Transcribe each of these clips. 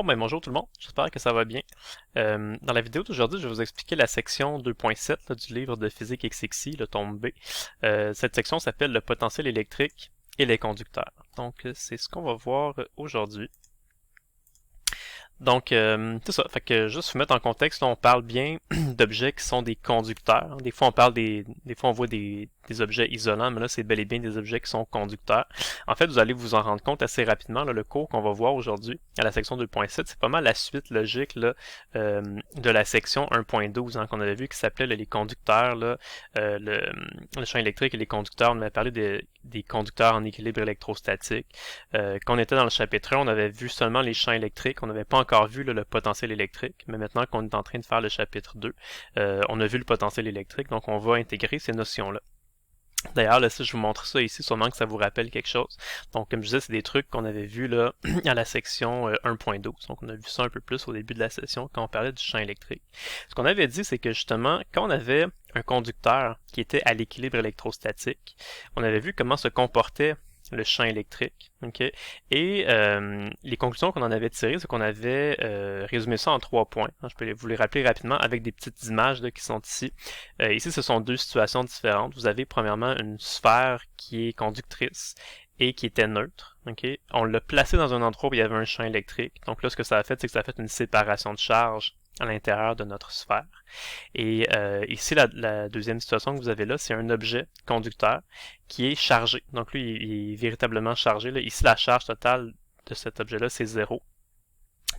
Bon ben bonjour tout le monde, j'espère que ça va bien. Dans la vidéo d'aujourd'hui, je vais vous expliquer la section 2.7 là, du livre de physique XXI, le tome B. Cette section s'appelle le potentiel électrique et les conducteurs. Donc c'est ce qu'on va voir aujourd'hui. Donc, c'est ça. Fait que juste vous mettre en contexte, là, on parle bien d'objets qui sont des conducteurs. Des fois, on parle des fois, on voit des objets isolants, mais là, c'est bel et bien des objets qui sont conducteurs. En fait, vous allez vous en rendre compte assez rapidement. Là, le cours qu'on va voir aujourd'hui à la section 2.7, c'est pas mal la suite logique là, de la section 1.12 hein, qu'on avait vu qui s'appelait là, les conducteurs, là, le champ électrique et les conducteurs. On avait parlé des conducteurs en équilibre électrostatique. Quand on était dans le chapitre 1, on avait vu seulement les champs électriques. On n'avait pas encore vu là, le potentiel électrique. Mais maintenant qu'on est en train de faire le chapitre 2, on a vu le potentiel électrique. Donc, on va intégrer ces notions-là. D'ailleurs, là, si je vous montre ça ici, sûrement que ça vous rappelle quelque chose. Donc, comme je disais, c'est des trucs qu'on avait vus là à la section 1.12. Donc, on a vu ça un peu plus au début de la session quand on parlait du champ électrique. Ce qu'on avait dit, c'est que justement, quand on avait un conducteur qui était à l'équilibre électrostatique, on avait vu comment se comportait le champ électrique. Okay? Et les conclusions qu'on en avait tirées, c'est qu'on avait résumé ça en 3 points. Je peux vous les rappeler rapidement avec des petites images là, qui sont ici. Ici, ce sont deux situations différentes. Vous avez premièrement une sphère qui est conductrice et qui était neutre. Okay? On l'a placé dans un endroit où il y avait un champ électrique. Donc là, ce que ça a fait, c'est que ça a fait une séparation de charge à l'intérieur de notre sphère. Et ici, la deuxième situation que vous avez là, c'est un objet conducteur qui est chargé. Donc lui, il est véritablement chargé. Là. Ici, la charge totale de cet objet-là, c'est 0.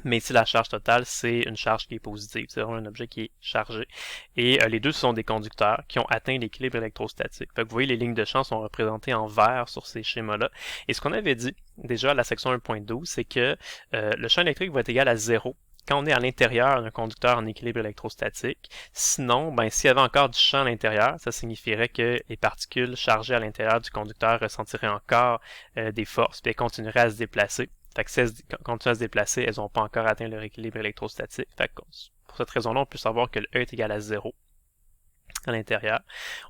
Mais ici, la charge totale, c'est une charge qui est positive. C'est vraiment un objet qui est chargé. Et les deux sont des conducteurs qui ont atteint l'équilibre électrostatique. Fait que vous voyez, les lignes de champ sont représentées en vert sur ces schémas-là. Et ce qu'on avait dit, déjà à la section 1.12, c'est que le champ électrique va être égal à 0 quand on est à l'intérieur d'un conducteur en équilibre électrostatique. Sinon, ben, s'il y avait encore du champ à l'intérieur, ça signifierait que les particules chargées à l'intérieur du conducteur ressentiraient encore des forces, puis elles continueraient à se déplacer. Fait que si elles continuent à se déplacer, elles n'ont pas encore atteint leur équilibre électrostatique. Fait que pour cette raison-là, on peut savoir que le E est égal à 0 à l'intérieur.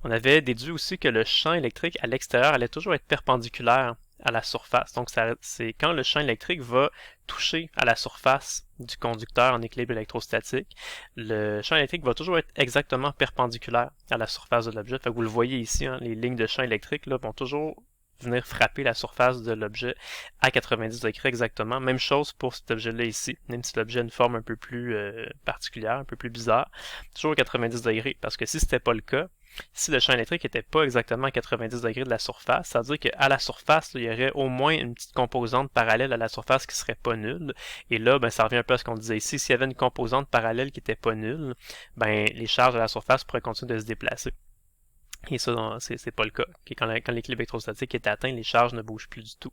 On avait déduit aussi que le champ électrique à l'extérieur allait toujours être perpendiculaire à la surface. Donc, c'est quand le champ électrique va toucher à la surface du conducteur en équilibre électrostatique, le champ électrique va toujours être exactement perpendiculaire à la surface de l'objet. Fait que vous le voyez ici, hein, les lignes de champ électrique là, vont toujours venir frapper la surface de l'objet à 90 degrés exactement. Même chose pour cet objet-là ici, même si l'objet a une forme un peu plus particulière, un peu plus bizarre, toujours à 90 degrés, parce que si c'était pas le cas, si le champ électrique n'était pas exactement à 90 degrés de la surface, ça veut dire qu'à la surface, là, il y aurait au moins une petite composante parallèle à la surface qui serait pas nulle. Et là, ben, ça revient un peu à ce qu'on disait ici. S'il y avait une composante parallèle qui était pas nulle, ben, les charges à la surface pourraient continuer de se déplacer. Et ça, c'est pas le cas. Quand l'équilibre électrostatique est atteint, les charges ne bougent plus du tout.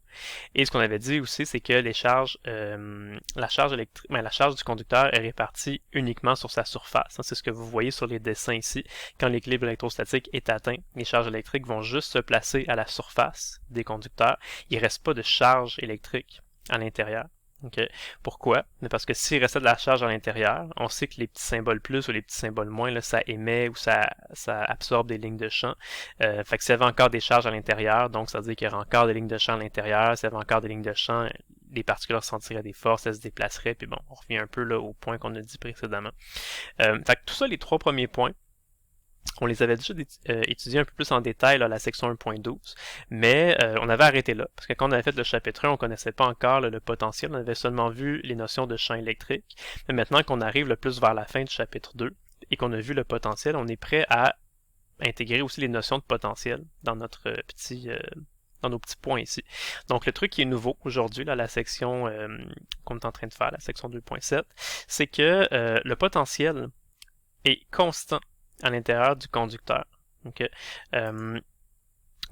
Et ce qu'on avait dit aussi, c'est que les charges, la charge du conducteur est répartie uniquement sur sa surface. C'est ce que vous voyez sur les dessins ici. Quand l'équilibre électrostatique est atteint, les charges électriques vont juste se placer à la surface des conducteurs. Il ne reste pas de charge électrique à l'intérieur. Okay. Pourquoi? Parce que s'il restait de la charge à l'intérieur, on sait que les petits symboles plus ou les petits symboles moins, là, ça émet ou ça absorbe des lignes de champ. Fait que s'il y avait encore des charges à l'intérieur, donc ça veut dire qu'il y aurait encore des lignes de champ à l'intérieur, s'il y avait encore des lignes de champ, les particules ressentiraient des forces, elles se déplaceraient, puis bon, on revient un peu là au point qu'on a dit précédemment. Fait que tout ça, les 3 premiers points, on les avait déjà étudiés un peu plus en détail là, à la section 1.12, mais on avait arrêté là, parce que quand on avait fait le chapitre 1, on ne connaissait pas encore le potentiel, on avait seulement vu les notions de champ électrique, mais maintenant qu'on arrive le plus vers la fin du chapitre 2, et qu'on a vu le potentiel, on est prêt à intégrer aussi les notions de potentiel dans notre dans nos petits points ici. Donc le truc qui est nouveau aujourd'hui, là, la section qu'on est en train de faire, la section 2.7, c'est que le potentiel est constant à l'intérieur du conducteur. Okay?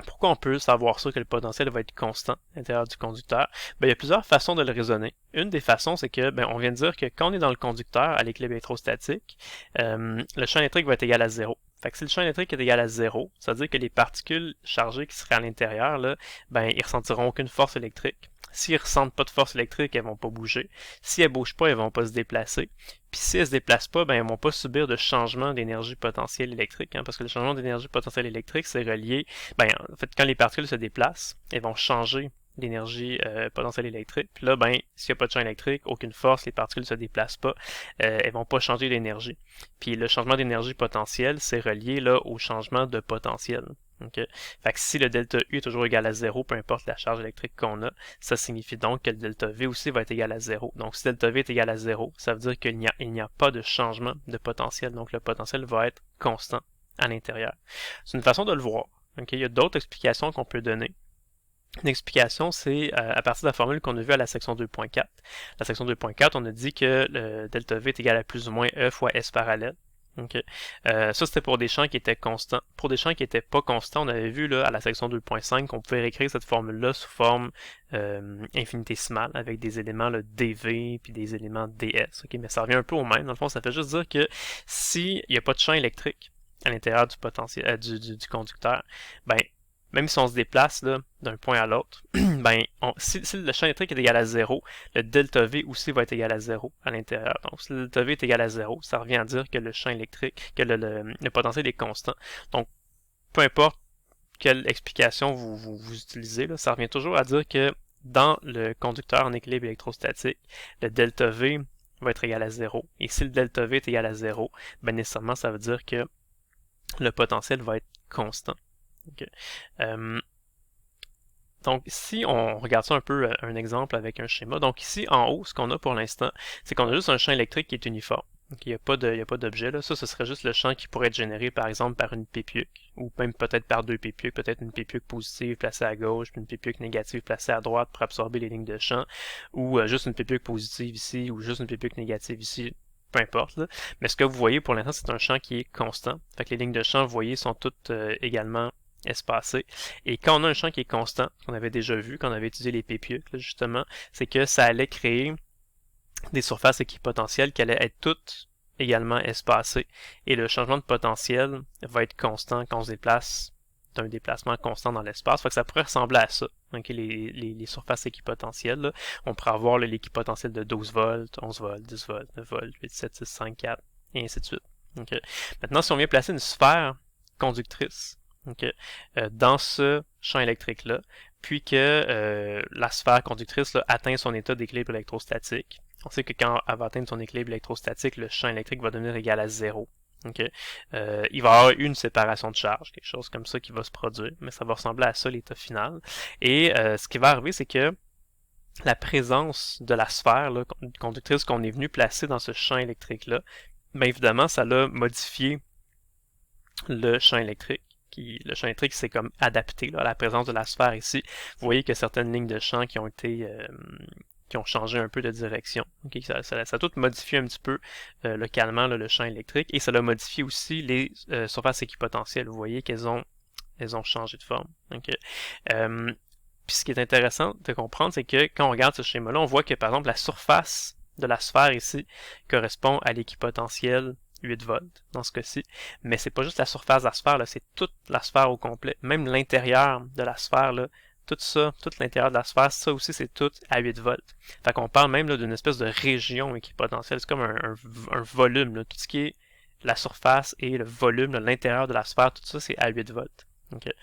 Pourquoi on peut savoir ça que le potentiel va être constant à l'intérieur du conducteur? Ben, il y a plusieurs façons de le raisonner. Une des façons, c'est que on vient de dire que quand on est dans le conducteur à l'équilibre électrostatique, le champ électrique va être égal à 0. Fait que si le champ électrique est égal à 0, ça veut dire que les particules chargées qui seraient à l'intérieur, là, ils ressentiront aucune force électrique. S'ils ne ressentent pas de force électrique, elles vont pas bouger. Si elles bougent pas, elles vont pas se déplacer. Puis si elles se déplacent pas, elles vont pas subir de changement d'énergie potentielle électrique, hein, parce que le changement d'énergie potentielle électrique, c'est relié, en fait, quand les particules se déplacent, elles vont changer l'énergie potentielle électrique. Puis là, ben, s'il n'y a pas de champ électrique, aucune force, les particules ne se déplacent pas, elles vont pas changer d'énergie. Puis le changement d'énergie potentielle, c'est relié là au changement de potentiel. Okay? Fait que si le delta U est toujours égal à 0, peu importe la charge électrique qu'on a, ça signifie donc que le delta V aussi va être égal à 0. Donc si delta V est égal à 0, ça veut dire qu'il n'y a pas de changement de potentiel. Donc le potentiel va être constant à l'intérieur. C'est une façon de le voir. Okay? Il y a d'autres explications qu'on peut donner. Une explication, c'est à partir de la formule qu'on a vue à la section 2.4. La section 2.4, on a dit que le delta V est égal à plus ou moins E fois S parallèle. Okay. Ça, c'était pour des champs qui étaient constants. Pour des champs qui n'étaient pas constants, on avait vu là, à la section 2.5 qu'on pouvait réécrire cette formule-là sous forme infinitésimale avec des éléments là, dV puis des éléments ds. Okay. Mais ça revient un peu au même. Dans le fond, ça fait juste dire que s'il n'y a pas de champ électrique à l'intérieur du potentiel du conducteur, ben même si on se déplace d'un point à l'autre, ben, si le champ électrique est égal à 0, le delta V aussi va être égal à 0 à l'intérieur. Donc, si le delta V est égal à 0, ça revient à dire que le champ électrique, que le potentiel est constant. Donc, peu importe quelle explication vous utilisez, là, ça revient toujours à dire que dans le conducteur en équilibre électrostatique, le delta V va être égal à 0. Et si le delta V est égal à 0, ben nécessairement, ça veut dire que le potentiel va être constant. Okay. Donc si on regarde ça un peu, un exemple avec un schéma, donc ici en haut, ce qu'on a pour l'instant, c'est qu'on a juste un champ électrique qui est uniforme. Donc il n'y a pas d'objet là. Ça, ce serait juste le champ qui pourrait être généré par exemple par une PPUC, ou même peut-être par deux PPUC, peut-être une PPUC positive placée à gauche, puis une PPUC négative placée à droite pour absorber les lignes de champ, ou juste une PPUC positive ici, ou juste une PPUC négative ici. Peu importe, là. Mais ce que vous voyez pour l'instant, c'est un champ qui est constant. Fait que les lignes de champ, vous voyez, sont toutes également espacées. Et quand on a un champ qui est constant, qu'on avait déjà vu, quand on avait étudié les PPUC, là, justement, c'est que ça allait créer des surfaces équipotentielles qui allaient être toutes également espacées. Et le changement de potentiel va être constant quand on se déplace d'un déplacement constant dans l'espace. Fait que ça pourrait ressembler à ça. Okay, les surfaces équipotentielles. Là. On pourrait avoir l'équipotentiel de 12 volts, 11 volts, 10 volts, 9 volts, 8, 7, 6, 5, 4, et ainsi de suite. Okay. Maintenant, si on vient placer une sphère conductrice dans ce champ électrique-là, puis que la sphère conductrice là, atteint son état d'équilibre électrostatique, on sait que quand elle va atteindre son équilibre électrostatique, le champ électrique va devenir égal à 0. Okay. Il va y avoir une séparation de charge, quelque chose comme ça qui va se produire, mais ça va ressembler à ça l'état final. Et ce qui va arriver, c'est que la présence de la sphère là, conductrice qu'on est venu placer dans ce champ électrique-là, bien évidemment, ça l'a modifié le champ électrique. Le champ électrique s'est comme adapté là, à la présence de la sphère ici. Vous voyez que certaines lignes de champ qui ont été qui ont changé un peu de direction. Okay? Ça a tout modifié un petit peu localement là, le champ électrique et ça a modifié aussi les surfaces équipotentielles. Vous voyez qu'elles ont changé de forme. Okay? Puis ce qui est intéressant de comprendre, c'est que quand on regarde ce schéma-là, on voit que par exemple la surface de la sphère ici correspond à l'équipotentiel 8 volts dans ce cas-ci, mais c'est pas juste la surface de la sphère, c'est toute la sphère au complet, même l'intérieur de la sphère, là, tout ça, tout l'intérieur de la sphère, ça aussi c'est tout à 8 volts. Fait qu'on parle même d'une espèce de région équipotentielle, c'est comme un volume, là. Tout ce qui est la surface et le volume, l'intérieur de la sphère, tout ça c'est à 8 volts. Okay.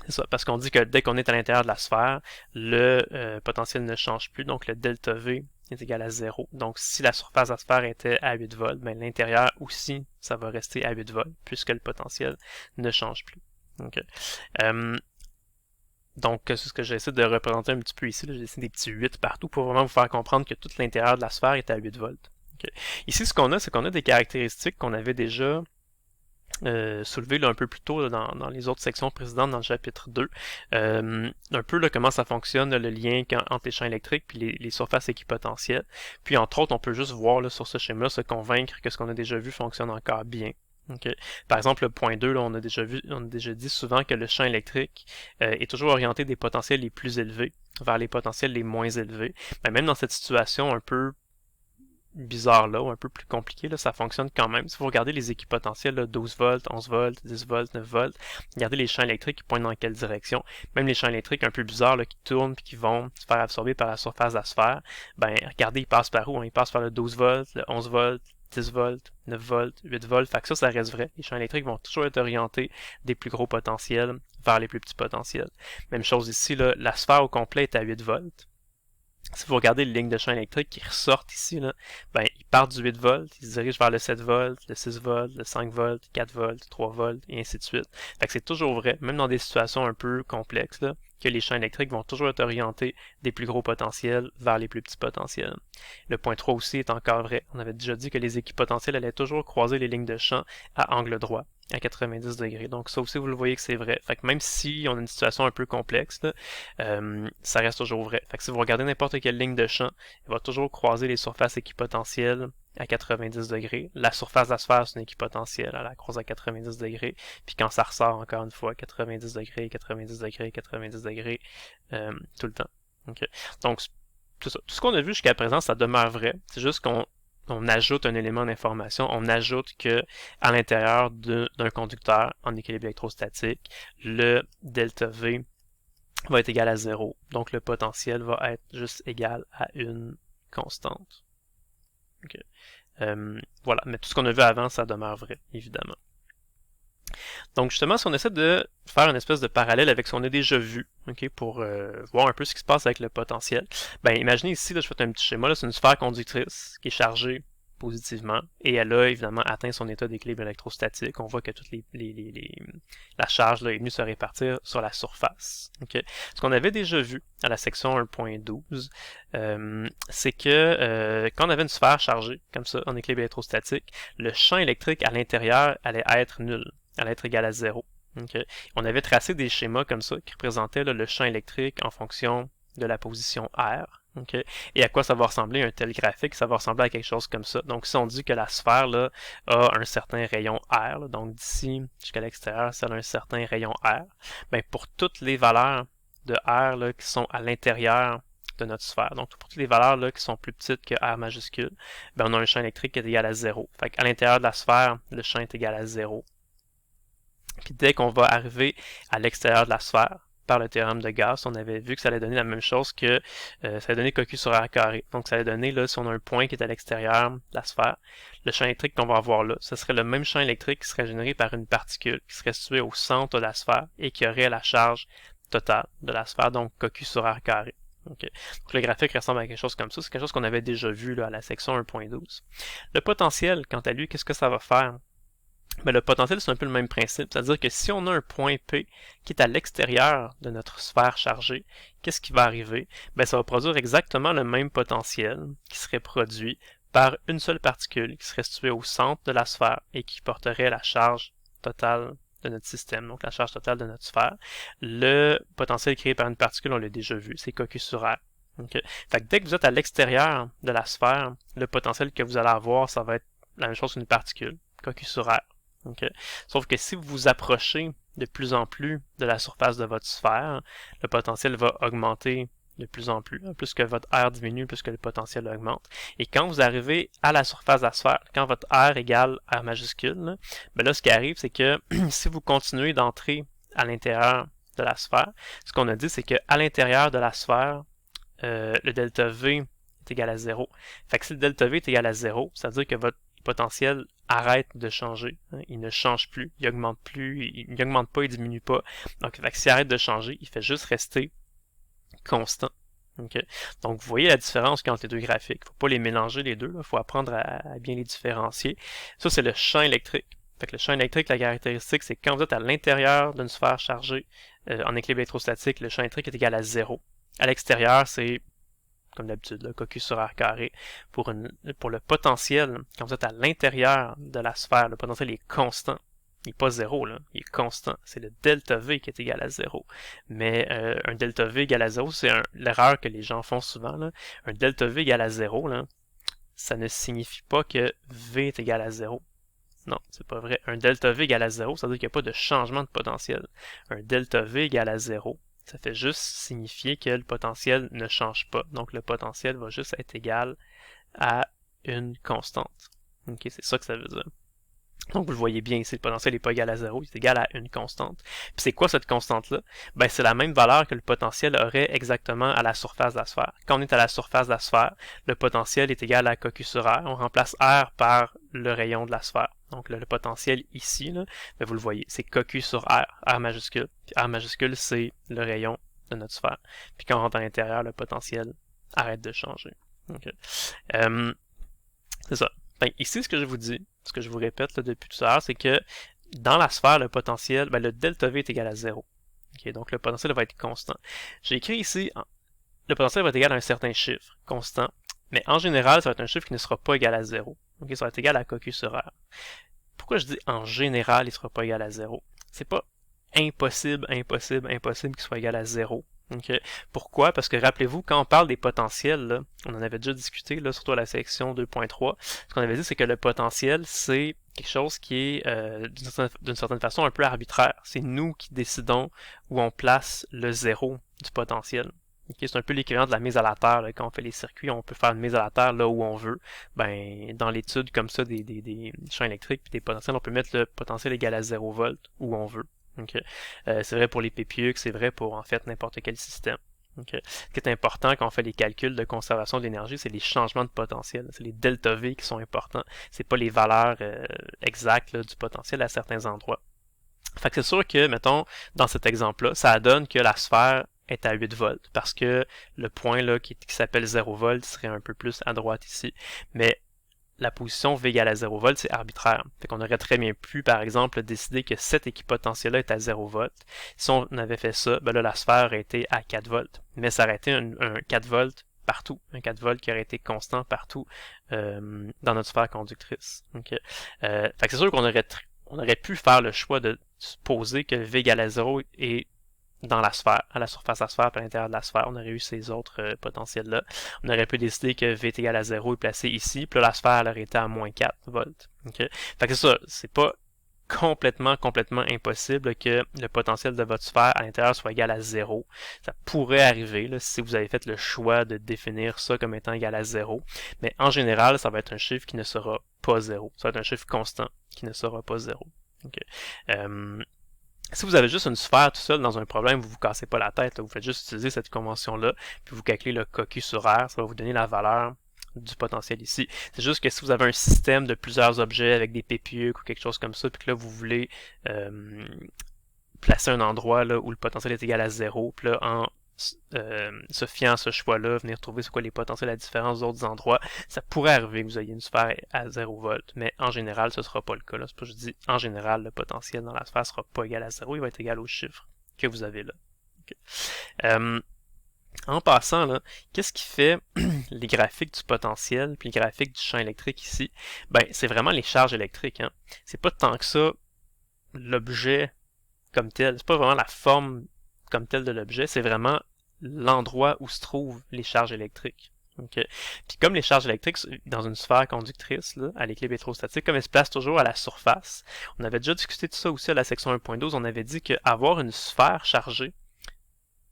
C'est ça, parce qu'on dit que dès qu'on est à l'intérieur de la sphère, le potentiel ne change plus, donc le delta V est égal à 0. Donc si la surface de la sphère était à 8 volts, ben, l'intérieur aussi, ça va rester à 8 volts, puisque le potentiel ne change plus. Okay. Donc c'est ce que j'essaie de représenter un petit peu ici. J'ai dessiné des petits 8 partout pour vraiment vous faire comprendre que tout l'intérieur de la sphère est à 8 volts. Okay. Ici, ce qu'on a, c'est qu'on a des caractéristiques qu'on avait déjà soulevé là, un peu plus tôt là, dans les autres sections précédentes dans le chapitre 2. Un peu là, comment ça fonctionne, là, le lien entre les champs électriques puis les surfaces équipotentielles. Puis entre autres, on peut juste voir là, sur ce schéma se convaincre que ce qu'on a déjà vu fonctionne encore bien. Okay. Par exemple, le point 2, là, on a déjà dit souvent que le champ électrique est toujours orienté des potentiels les plus élevés vers les potentiels les moins élevés. Mais même dans cette situation un peu bizarre là, ou un peu plus compliqué, là, ça fonctionne quand même. Si vous regardez les équipotentiels, là, 12 volts, 11 volts, 10 volts, 9 volts, regardez les champs électriques qui pointent dans quelle direction. Même les champs électriques un peu bizarres là, qui tournent puis qui vont se faire absorber par la surface de la sphère, ben regardez, ils passent par où? Ils passent par le 12 volts, le 11 volts, 10 volts, 9 volts, 8 volts, fait que ça reste vrai. Les champs électriques vont toujours être orientés des plus gros potentiels vers les plus petits potentiels. Même chose ici, là, la sphère au complet est à 8 volts. Si vous regardez les lignes de champ électrique qui ressortent ici, là, ben, ils partent du 8 volts, ils se dirigent vers le 7 volts, le 6 volts, le 5 volts, 4 volts, 3 volts, et ainsi de suite. Fait que c'est toujours vrai, même dans des situations un peu complexes, là, que les champs électriques vont toujours être orientés des plus gros potentiels vers les plus petits potentiels. Le point 3 aussi est encore vrai. On avait déjà dit que les équipotentiels allaient toujours croiser les lignes de champ à angle droit, à 90 degrés. Donc ça aussi, vous le voyez que c'est vrai. Fait que même si on a une situation un peu complexe, là, ça reste toujours vrai. Fait que si vous regardez n'importe quelle ligne de champ, elle va toujours croiser les surfaces équipotentielles à 90 degrés. La surface de la sphère, c'est une équipotentielle, elle la croise à 90 degrés. Puis quand ça ressort, encore une fois, 90 degrés, 90 degrés, 90 degrés, tout le temps. Okay. Donc, tout ça. Tout ce qu'on a vu jusqu'à présent, ça demeure vrai. C'est juste qu'on ajoute un élément d'information, on ajoute que à l'intérieur d'un conducteur en équilibre électrostatique, le delta V va être égal à 0. Donc le potentiel va être juste égal à une constante. Okay. Voilà, mais tout ce qu'on a vu avant, ça demeure vrai, évidemment. Donc justement, si on essaie de faire une espèce de parallèle avec ce qu'on a déjà vu, okay, pour voir un peu ce qui se passe avec le potentiel, ben imaginez ici, là, je fais un petit schéma, là, c'est une sphère conductrice qui est chargée positivement, et elle a évidemment atteint son état d'équilibre électrostatique. On voit que toute la charge là, est venue se répartir sur la surface. Okay. Ce qu'on avait déjà vu à la section 1.12, c'est que quand on avait une sphère chargée, comme ça, en équilibre électrostatique, le champ électrique à l'intérieur allait être nul, allait être égal à 0. Okay. On avait tracé des schémas comme ça qui représentaient là, le champ électrique en fonction de la position R. Okay. Et à quoi ça va ressembler un tel graphique? Ça va ressembler à quelque chose comme ça. Donc si on dit que la sphère là, a un certain rayon R, là, donc d'ici jusqu'à l'extérieur, ça a un certain rayon R, ben, pour toutes les valeurs de R là, qui sont à l'intérieur de notre sphère, donc pour toutes les valeurs là, qui sont plus petites que R majuscule, ben, on a un champ électrique qui est égal à 0. Fait qu'à l'intérieur de la sphère, le champ est égal à 0. Puis dès qu'on va arriver à l'extérieur de la sphère, par le théorème de Gauss, on avait vu que ça allait donner la même chose que ça allait donner coq sur R carré. Donc ça allait donner, là, si on a un point qui est à l'extérieur de la sphère, le champ électrique qu'on va avoir là, ce serait le même champ électrique qui serait généré par une particule qui serait située au centre de la sphère et qui aurait la charge totale de la sphère, donc coq sur R carré. Okay. Donc le graphique ressemble à quelque chose comme ça. C'est quelque chose qu'on avait déjà vu là, à la section 1.12. Le potentiel, quant à lui, qu'est-ce que ça va faire? Mais le potentiel, c'est un peu le même principe. C'est-à-dire que si on a un point P qui est à l'extérieur de notre sphère chargée, qu'est-ce qui va arriver? Ben, ça va produire exactement le même potentiel qui serait produit par une seule particule qui serait située au centre de la sphère et qui porterait la charge totale de notre système, donc la charge totale de notre sphère. Le potentiel créé par une particule, on l'a déjà vu, c'est coq sur R. Okay. Fait que dès que vous êtes à l'extérieur de la sphère, le potentiel que vous allez avoir, ça va être la même chose qu'une particule, coq sur R. Okay. Sauf que si vous vous approchez de plus en plus de la surface de votre sphère, le potentiel va augmenter de plus en plus. Plus que votre R diminue, plus que le potentiel augmente. Et quand vous arrivez à la surface de la sphère, quand votre R égale R majuscule, là, ben là, ce qui arrive, c'est que si vous continuez d'entrer à l'intérieur de la sphère, ce qu'on a dit, c'est qu'à l'intérieur de la sphère, le delta V est égal à 0. Fait que si le delta V est égal à 0, ça veut dire que votre potentiel arrête de changer. Il ne change plus, il augmente plus, il n'augmente pas, il diminue pas. Donc, s'il arrête de changer, il fait juste rester constant. Okay. Donc, vous voyez la différence entre les deux graphiques. Il ne faut pas les mélanger les deux, il faut apprendre à bien les différencier. Ça, c'est le champ électrique. Fait que le champ électrique, la caractéristique, c'est que quand vous êtes à l'intérieur d'une sphère chargée en équilibre électrostatique, le champ électrique est égal à 0. À l'extérieur, c'est comme d'habitude, coq sur R carré. Pour le potentiel, quand vous êtes à l'intérieur de la sphère, le potentiel est constant. Il n'est pas 0, là. Il est constant. C'est le delta V qui est égal à 0. Mais un delta V égal à 0, c'est l'erreur que les gens font souvent. Là. Un delta V égal à 0, là, ça ne signifie pas que V est égal à 0. Non, c'est pas vrai. Un delta V égal à 0, ça veut dire qu'il n'y a pas de changement de potentiel. Un delta V égal à 0, ça fait juste signifier que le potentiel ne change pas. Donc le potentiel va juste être égal à une constante. Ok, c'est ça que ça veut dire. Donc vous le voyez bien ici, le potentiel n'est pas égal à 0, il est égal à une constante. Puis c'est quoi cette constante-là? Ben c'est la même valeur que le potentiel aurait exactement à la surface de la sphère. Quand on est à la surface de la sphère, le potentiel est égal à coq sur R. On remplace R par le rayon de la sphère. Donc le potentiel ici, là, ben, vous le voyez, c'est coq sur R, R majuscule. Puis R majuscule, c'est le rayon de notre sphère. Puis quand on rentre à l'intérieur, le potentiel arrête de changer. Okay. C'est ça. Ben, ici, ce que je vous dis, ce que je vous répète là, depuis tout à l'heure, c'est que dans la sphère, le potentiel, ben, le delta V est égal à 0. Okay, donc le potentiel va être constant. J'ai écrit ici, le potentiel va être égal à un certain chiffre, constant, mais en général, ça va être un chiffre qui ne sera pas égal à 0. Okay, ça va être égal à coq sur R. Pourquoi je dis en général, il ne sera pas égal à 0? C'est pas impossible qu'il soit égal à 0. Okay. Pourquoi? Parce que rappelez-vous, quand on parle des potentiels, là, on en avait déjà discuté, là, surtout à la section 2.3, ce qu'on avait dit, c'est que le potentiel, c'est quelque chose qui est d'une certaine façon un peu arbitraire. C'est nous qui décidons où on place le zéro du potentiel. Okay, c'est un peu l'équivalent de la mise à la terre. Là. Quand on fait les circuits, on peut faire une mise à la terre là où on veut. Ben, dans l'étude comme ça des champs électriques et des potentiels, on peut mettre le potentiel égal à 0 volts où on veut. Okay. C'est vrai pour les PPE, c'est vrai pour en fait n'importe quel système. Okay. Ce qui est important quand on fait les calculs de conservation de l'énergie, c'est les changements de potentiel. C'est les delta V qui sont importants. C'est pas les valeurs exactes là, du potentiel à certains endroits. Fait que c'est sûr que, mettons, dans cet exemple-là, ça donne que la sphère est à 8 volts, parce que le point là qui s'appelle 0 volts serait un peu plus à droite ici. Mais la position V égale à 0 volts, c'est arbitraire. Fait qu'on aurait très bien pu, par exemple, décider que cet équipotentiel-là est à 0 volts. Si on avait fait ça, ben là, la sphère aurait été à 4 volts. Mais ça aurait été un 4 volts partout. Un 4 volts qui aurait été constant partout dans notre sphère conductrice. Okay. Fait que c'est sûr qu'on aurait pu faire le choix de supposer que V égale à 0 est dans la sphère, à la surface de la sphère, à l'intérieur de la sphère, on aurait eu ces autres potentiels-là. On aurait pu décider que V est égal à 0 est placé ici, puis là, la sphère elle aurait été à moins 4 volts. Okay? Fait que c'est ça, c'est pas complètement impossible que le potentiel de votre sphère à l'intérieur soit égal à 0. Ça pourrait arriver là, si vous avez fait le choix de définir ça comme étant égal à 0, mais en général, ça va être un chiffre qui ne sera pas 0. Ça va être un chiffre constant qui ne sera pas 0. Okay? Si vous avez juste une sphère tout seul dans un problème, vous vous cassez pas la tête, là, vous faites juste utiliser cette convention-là, puis vous calculez le coq sur R, ça va vous donner la valeur du potentiel ici. C'est juste que si vous avez un système de plusieurs objets avec des PPE ou quelque chose comme ça, puis que là vous voulez placer un endroit là, où le potentiel est égal à 0, puis là en se fiant à ce choix-là, venir trouver c'est quoi les potentiels à différents autres endroits, ça pourrait arriver que vous ayez une sphère à 0 volts, mais en général, ce ne sera pas le cas. C'est pour ça que je dis, en général, le potentiel dans la sphère ne sera pas égal à 0, il va être égal au chiffre que vous avez là. Okay. En passant, là, qu'est-ce qui fait les graphiques du potentiel puis les graphiques du champ électrique ici? Ben, c'est vraiment les charges électriques. Hein. C'est pas tant que ça l'objet comme tel, c'est pas vraiment la forme comme telle de l'objet, c'est vraiment l'endroit où se trouvent les charges électriques. Okay. Puis comme les charges électriques dans une sphère conductrice, là, à l'équilibre électrostatique, comme elles se placent toujours à la surface, on avait déjà discuté de ça aussi à la section 1.12, on avait dit qu'avoir une sphère chargée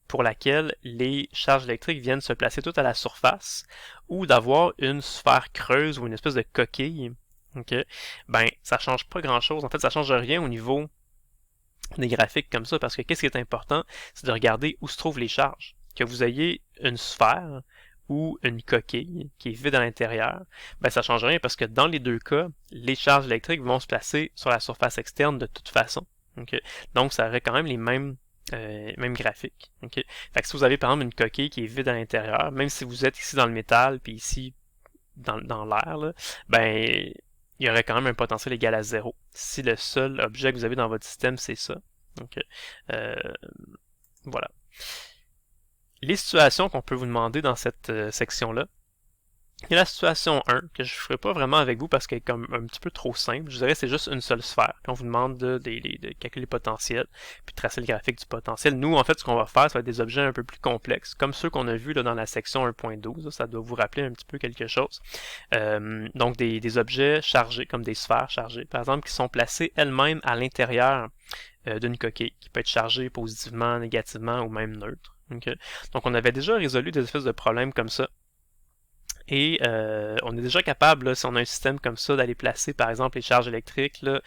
pour laquelle les charges électriques viennent se placer toutes à la surface, ou d'avoir une sphère creuse ou une espèce de coquille, okay, ben ça change pas grand-chose. En fait, ça change rien au niveau des graphiques comme ça, parce que qu'est-ce qui est important, c'est de regarder où se trouvent les charges. Que vous ayez une sphère ou une coquille qui est vide à l'intérieur, ben ça change rien parce que dans les deux cas, les charges électriques vont se placer sur la surface externe de toute façon. Okay? Donc ça aurait quand même les mêmes graphiques. Okay? Fait que si vous avez par exemple une coquille qui est vide à l'intérieur, même si vous êtes ici dans le métal puis ici dans l'air, ben il y aurait quand même un potentiel égal à 0 si le seul objet que vous avez dans votre système, c'est ça. Donc, voilà. Les situations qu'on peut vous demander dans cette section-là, il y a la situation 1, que je ne ferai pas vraiment avec vous parce qu'elle est comme un petit peu trop simple. Je dirais que c'est juste une seule sphère. Puis on vous demande de calculer les potentiels, puis de tracer le graphique du potentiel. Nous, en fait, ce qu'on va faire, ça va être des objets un peu plus complexes, comme ceux qu'on a vus là, dans la section 1.12. Ça doit vous rappeler un petit peu quelque chose. Donc, des objets chargés, comme des sphères chargées, par exemple, qui sont placées elles-mêmes à l'intérieur d'une coquille, qui peut être chargée positivement, négativement ou même neutre. Okay? Donc, on avait déjà résolu des espèces de problèmes comme ça. Et on est déjà capable, là, si on a un système comme ça, d'aller placer par exemple les charges électriques là,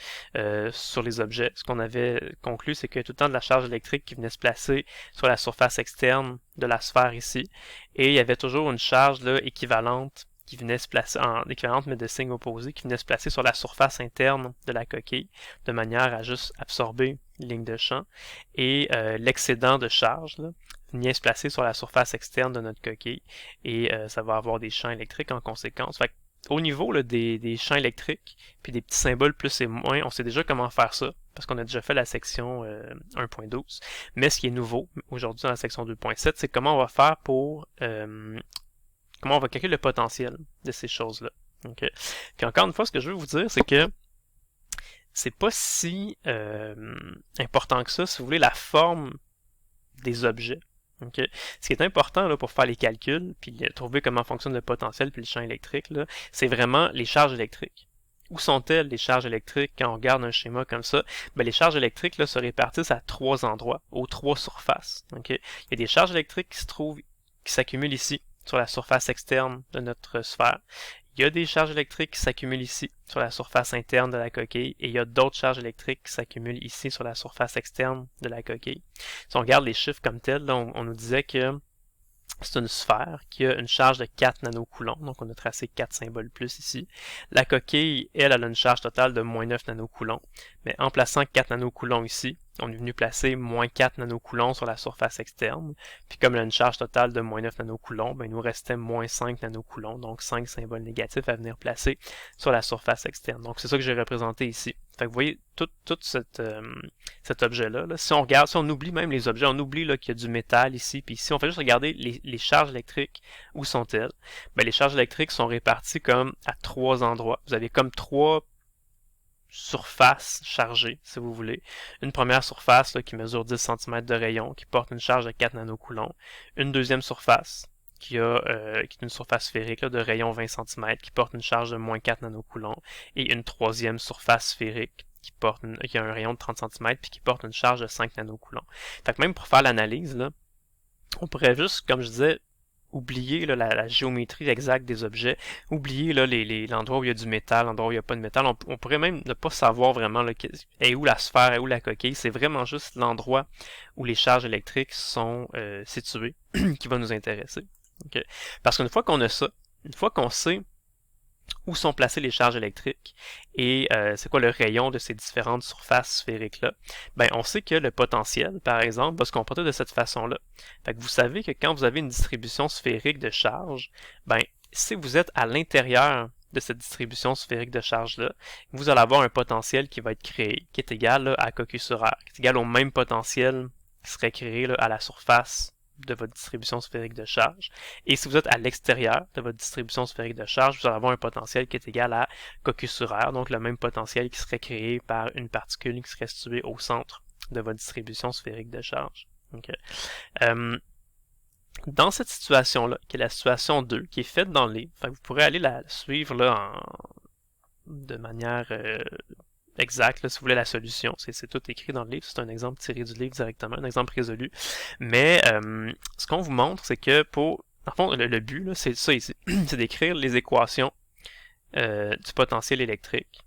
sur les objets. Ce qu'on avait conclu, c'est qu'il y a tout le temps de la charge électrique qui venait se placer sur la surface externe de la sphère ici. Et il y avait toujours une charge là, équivalente qui venait se placer en équivalente mais de signes opposés, qui venait se placer sur la surface interne de la coquille, de manière à juste absorber les lignes de champ, et l'excédent de charge là, venait se placer sur la surface externe de notre coquille, et ça va avoir des champs électriques en conséquence. Fait que, au niveau là, des champs électriques, puis des petits symboles plus et moins, on sait déjà comment faire ça, parce qu'on a déjà fait la section 1.12. Mais ce qui est nouveau aujourd'hui dans la section 2.7, c'est comment on va faire pour comment on va calculer le potentiel de ces choses-là. Okay. Puis encore une fois, ce que je veux vous dire, c'est que c'est pas si important que ça, si vous voulez, la forme des objets. Okay. Ce qui est important là, pour faire les calculs, puis trouver comment fonctionne le potentiel puis le champ électrique, c'est vraiment les charges électriques. Où sont-elles les charges électriques quand on regarde un schéma comme ça? Ben, les charges électriques là, se répartissent à 3 endroits, aux 3 surfaces. Okay. Il y a des charges électriques qui s'accumulent ici, sur la surface externe de notre sphère. Il y a des charges électriques qui s'accumulent ici, sur la surface interne de la coquille, et il y a d'autres charges électriques qui s'accumulent ici, sur la surface externe de la coquille. Si on regarde les chiffres comme tels, là, on nous disait que c'est une sphère qui a une charge de 4 nanocoulombs, donc on a tracé 4 symboles plus ici. La coquille, elle a une charge totale de moins 9 nanocoulombs, mais en plaçant 4 nanocoulombs ici, on est venu placer moins 4 nanocoulombs sur la surface externe, puis comme elle a une charge totale de moins 9 nanocoulombs, ben, il nous restait moins 5 nanocoulombs, donc 5 symboles négatifs à venir placer sur la surface externe. Donc c'est ça que j'ai représenté ici. Fait que vous voyez, tout cet objet-là, si on regarde, si on oublie même les objets, on oublie qu'il y a du métal ici, puis ici, on fait juste regarder les charges électriques, où sont-elles? Ben, les charges électriques sont réparties comme à 3 endroits. Vous avez comme 3 surfaces chargées, si vous voulez. Une première surface là, qui mesure 10 cm de rayon, qui porte une charge de 4 nanocoulombs. Une deuxième surface qui est une surface sphérique là, de rayon 20 cm, qui porte une charge de moins 4 nanocoulombs. Et une troisième surface sphérique qui a un rayon de 30 cm puis qui porte une charge de 5 nanocoulombs. Fait que même pour faire l'analyse, là, on pourrait juste, comme je disais, oublier là, la géométrie exacte des objets, oublier là, l'endroit où il y a du métal, l'endroit où il n'y a pas de métal. On pourrait même ne pas savoir vraiment là, est où la sphère, est où la coquille. C'est vraiment juste l'endroit où les charges électriques sont situées qui va nous intéresser. Okay? Parce qu'une fois qu'on a ça, une fois qu'on sait où sont placées les charges électriques et c'est quoi le rayon de ces différentes surfaces sphériques-là, ben on sait que le potentiel, par exemple, va se comporter de cette façon-là. Fait que vous savez que quand vous avez une distribution sphérique de charge, ben si vous êtes à l'intérieur de cette distribution sphérique de charge-là, vous allez avoir un potentiel qui va être créé, qui est égal là, à coq sur R, qui est égal au même potentiel qui serait créé là, à la surface de votre distribution sphérique de charge. Et si vous êtes à l'extérieur de votre distribution sphérique de charge, vous allez avoir un potentiel qui est égal à coq sur R, donc le même potentiel qui serait créé par une particule qui serait située au centre de votre distribution sphérique de charge. Okay. Dans cette situation-là, qui est la situation 2, qui est faite dans le livre, vous pourrez aller la suivre là, de manière exact, là, si vous voulez la solution. C'est tout écrit dans le livre. C'est un exemple tiré du livre directement, un exemple résolu. Mais ce qu'on vous montre, c'est que en fond, le but, c'est ça ici. C'est d'écrire les équations du potentiel électrique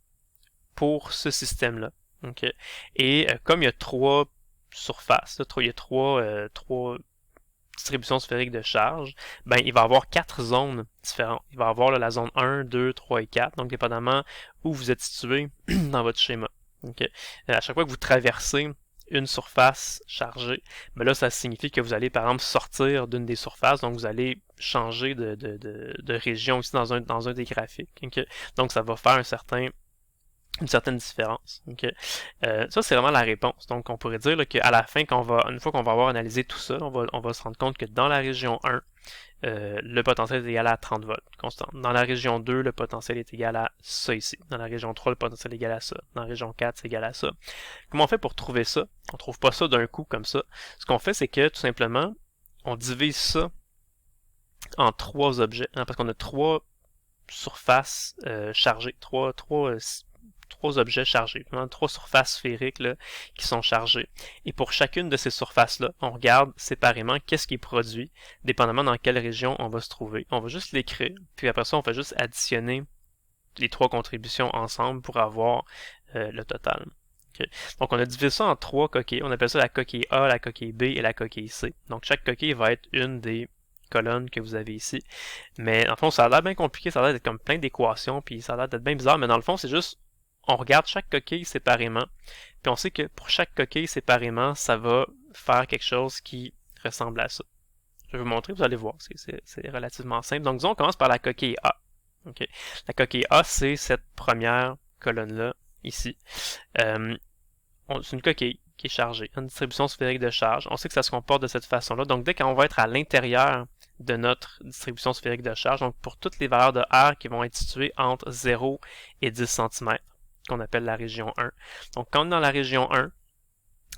pour ce système-là. Okay? Et comme il y a 3 surfaces, il y a trois distribution sphérique de charge, ben, il va y avoir 4 zones différentes. Il va y avoir là, la zone 1, 2, 3 et 4, donc dépendamment où vous êtes situé dans votre schéma. Okay. À chaque fois que vous traversez une surface chargée, ben là, ça signifie que vous allez, par exemple, sortir d'une des surfaces, donc vous allez changer de région aussi dans un des graphiques. Okay. Donc, ça va faire une certaine différence. Okay. Ça, c'est vraiment la réponse. Donc, on pourrait dire qu'à la fin, une fois qu'on va avoir analysé tout ça, on va se rendre compte que dans la région 1, le potentiel est égal à 30 volts, constante. Dans la région 2, le potentiel est égal à ça ici. Dans la région 3, le potentiel est égal à ça. Dans la région 4, c'est égal à ça. Comment on fait pour trouver ça? On trouve pas ça d'un coup comme ça. Ce qu'on fait, c'est que, tout simplement, on divise ça en 3 objets, hein, parce qu'on a 3 surfaces chargées, 3 objets chargés, 3 surfaces sphériques là, qui sont chargées. Et pour chacune de ces surfaces-là, on regarde séparément qu'est-ce qui est produit, dépendamment dans quelle région on va se trouver. On va juste l'écrire, puis après ça, on fait juste additionner les 3 contributions ensemble pour avoir le total. Okay. Donc, on a divisé ça en 3 coquilles. On appelle ça la coquille A, la coquille B et la coquille C. Donc, chaque coquille va être une des colonne que vous avez ici. Mais en fond, ça a l'air bien compliqué, ça a l'air d'être comme plein d'équations, puis ça a l'air d'être bien bizarre, mais dans le fond, c'est juste, on regarde chaque coquille séparément, puis on sait que pour chaque coquille séparément, ça va faire quelque chose qui ressemble à ça. Je vais vous montrer, vous allez voir, c'est relativement simple. Donc disons, on commence par la coquille A. Okay. La coquille A, c'est cette première colonne-là, ici. C'est une coquille qui est chargée, une distribution sphérique de charge. On sait que ça se comporte de cette façon-là. Donc dès qu'on va être à l'intérieur de notre distribution sphérique de charge, donc pour toutes les valeurs de R qui vont être situées entre 0 et 10 cm, qu'on appelle la région 1. Donc quand on est dans la région 1,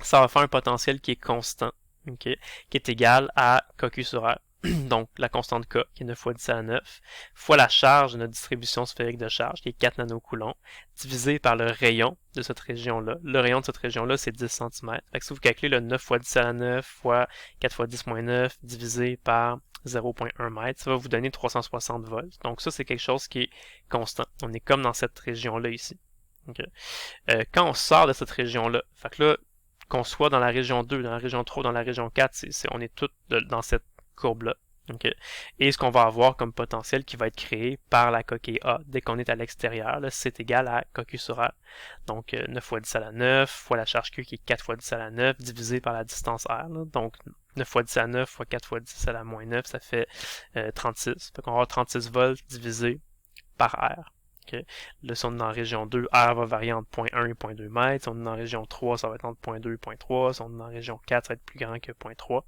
ça va faire un potentiel qui est constant, okay, qui est égal à coq sur R. Donc la constante K, qui est 9 fois 10 à la 9, fois la charge de notre distribution sphérique de charge, qui est 4 nanocoulombs, divisé par le rayon de cette région-là. Le rayon de cette région-là, c'est 10 cm. Fait que si vous calculez le 9 fois 10 à la 9 fois 4 fois 10 moins 9 divisé par 0.1 m, ça va vous donner 360 volts. Donc ça, c'est quelque chose qui est constant. On est comme dans cette région-là ici. Okay. Quand on sort de cette région-là, fait que là, qu'on soit dans la région 2, dans la région 3, dans la région 4, on est tous dans cette courbe-là. Okay. Et ce qu'on va avoir comme potentiel qui va être créé par la coquille A dès qu'on est à l'extérieur, c'est égal à coq sur R. Donc 9 fois 10 à la 9 fois la charge Q qui est 4 fois 10 à la 9 divisé par la distance R. Là. Donc 9 fois 10 à la 9 fois 4 fois 10 à la moins 9, ça fait 36. Fait qu'on va avoir 36 volts divisé par R. Okay. Là, si on est dans la région 2, R va varier entre 0.1 et 0.2 mètres. Si on est dans la région 3, ça va être entre 0.2 et 0.3. Si on est dans la région 4, ça va être plus grand que 0.3.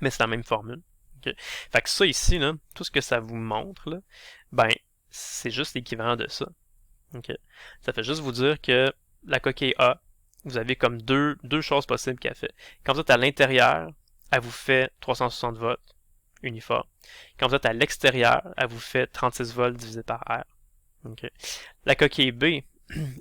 Mais c'est la même formule. Okay. Fait que ça ici, là, tout ce que ça vous montre, là, ben, c'est juste l'équivalent de ça. Okay. Ça fait juste vous dire que la coquille A, vous avez comme deux choses possibles qu'elle fait. Quand vous êtes à l'intérieur, elle vous fait 360 volts uniforme. Quand vous êtes à l'extérieur, elle vous fait 36 volts divisé par R. Okay. La coquille B,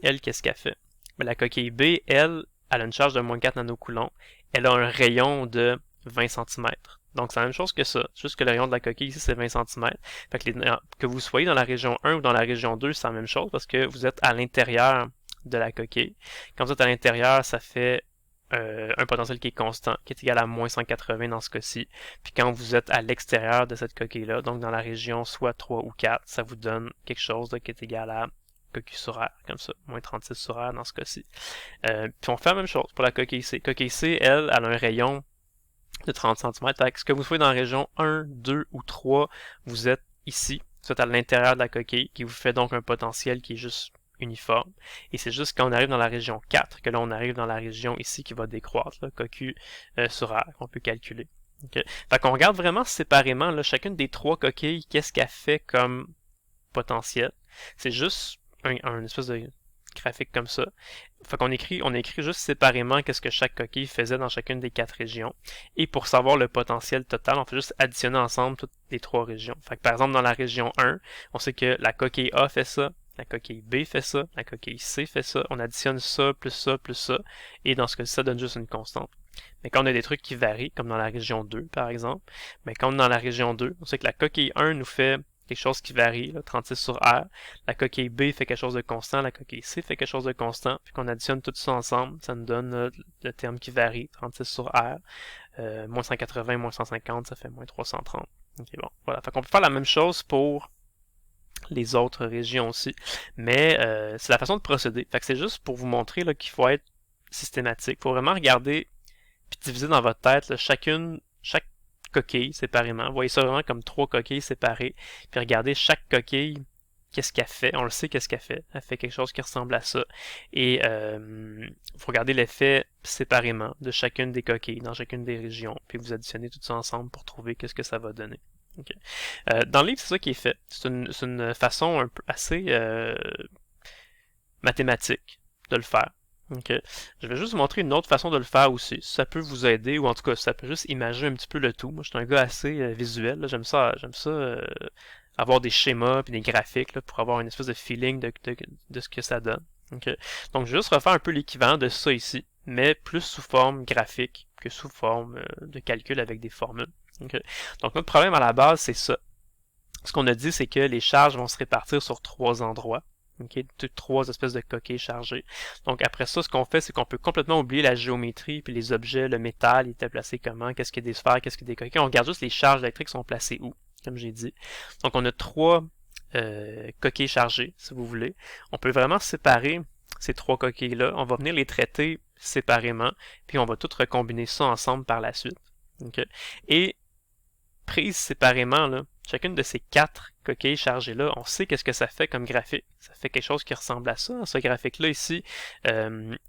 elle, qu'est-ce qu'elle fait? Ben, la coquille B, elle a une charge de moins 4 nanocoulombs. Elle a un rayon de 20 cm. Donc, c'est la même chose que ça. Juste que le rayon de la coquille ici, c'est 20 cm. Fait que vous soyez dans la région 1 ou dans la région 2, c'est la même chose parce que vous êtes à l'intérieur de la coquille. Quand vous êtes à l'intérieur, ça fait un potentiel qui est constant, qui est égal à moins 180 dans ce cas-ci. Puis quand vous êtes à l'extérieur de cette coquille-là, donc dans la région soit 3 ou 4, ça vous donne quelque chose qui est égal à coq sur R, comme ça, moins 36 sur R dans ce cas-ci. Puis on fait la même chose pour la coquille C. Coquille C, elle a un rayon de 30 cm. Fait que ce que vous soyez dans la région 1, 2 ou 3, vous êtes ici, vous êtes à l'intérieur de la coquille, qui vous fait donc un potentiel qui est juste uniforme. Et c'est juste quand on arrive dans la région 4 que là on arrive dans la région ici qui va décroître, là, coq sur R, qu'on peut calculer. Okay. Fait qu'on regarde vraiment séparément là, chacune des trois coquilles, qu'est-ce qu'elle fait comme potentiel. C'est juste un espèce de graphique comme ça. Fait qu'on on écrit juste séparément qu'est-ce que chaque coquille faisait dans chacune des quatre régions. Et pour savoir le potentiel total, on fait juste additionner ensemble toutes les trois régions. Fait que par exemple, dans la région 1, on sait que la coquille A fait ça, la coquille B fait ça, la coquille C fait ça. On additionne ça, plus ça, plus ça. Et dans ce cas-ci, ça donne juste une constante. Mais quand on a des trucs qui varient, comme dans la région 2, par exemple, mais quand on est dans la région 2, on sait que la coquille 1 nous fait quelque chose qui varie, là, 36 sur R. La coquille B fait quelque chose de constant, la coquille C fait quelque chose de constant, puis qu'on additionne tout ça ensemble, ça nous donne le terme qui varie, 36 sur R. Moins 180, moins 150, ça fait moins 330. Ok, bon, voilà. Fait qu'on peut faire la même chose pour les autres régions aussi. Mais c'est la façon de procéder. Fait que c'est juste pour vous montrer là, qu'il faut être systématique. Il faut vraiment regarder puis diviser dans votre tête là, chaque coquille séparément. Vous voyez ça vraiment comme trois coquilles séparées. Puis regardez chaque coquille, qu'est-ce qu'elle fait. On le sait qu'est-ce qu'elle fait. Elle fait quelque chose qui ressemble à ça. Et vous regardez l'effet séparément de chacune des coquilles dans chacune des régions. Puis vous additionnez tout ça ensemble pour trouver qu'est-ce que ça va donner. Okay. Dans le livre, c'est ça qui est fait. C'est une façon un peu assez mathématique de le faire. Okay. Je vais juste vous montrer une autre façon de le faire aussi. Ça peut vous aider, ou en tout cas, ça peut juste imaginer un petit peu le tout. Moi, je suis un gars assez visuel. J'aime ça avoir des schémas et des graphiques là, pour avoir une espèce de feeling de ce que ça donne. Okay. Donc, je vais juste refaire un peu l'équivalent de ça ici, mais plus sous forme graphique que sous forme de calcul avec des formules. Okay. Donc, notre problème à la base, c'est ça. Ce qu'on a dit, c'est que les charges vont se répartir sur trois endroits. Okay, trois espèces de coquilles chargées. Donc après ça, ce qu'on fait, c'est qu'on peut complètement oublier la géométrie, puis les objets, le métal, il était placé comment, qu'est-ce qu'il y a des sphères, qu'est-ce qu'il y a des coquilles. On regarde juste les charges électriques sont placées où, comme j'ai dit. Donc on a trois coquilles chargées, si vous voulez. On peut vraiment séparer ces trois coquilles-là. On va venir les traiter séparément, puis on va tout recombiner ça ensemble par la suite. Okay? Et prises séparément, là, chacune de ces quatre coquilles chargées-là, on sait qu'est-ce que ça fait comme graphique. Ça fait quelque chose qui ressemble à ça. Ce graphique-là ici,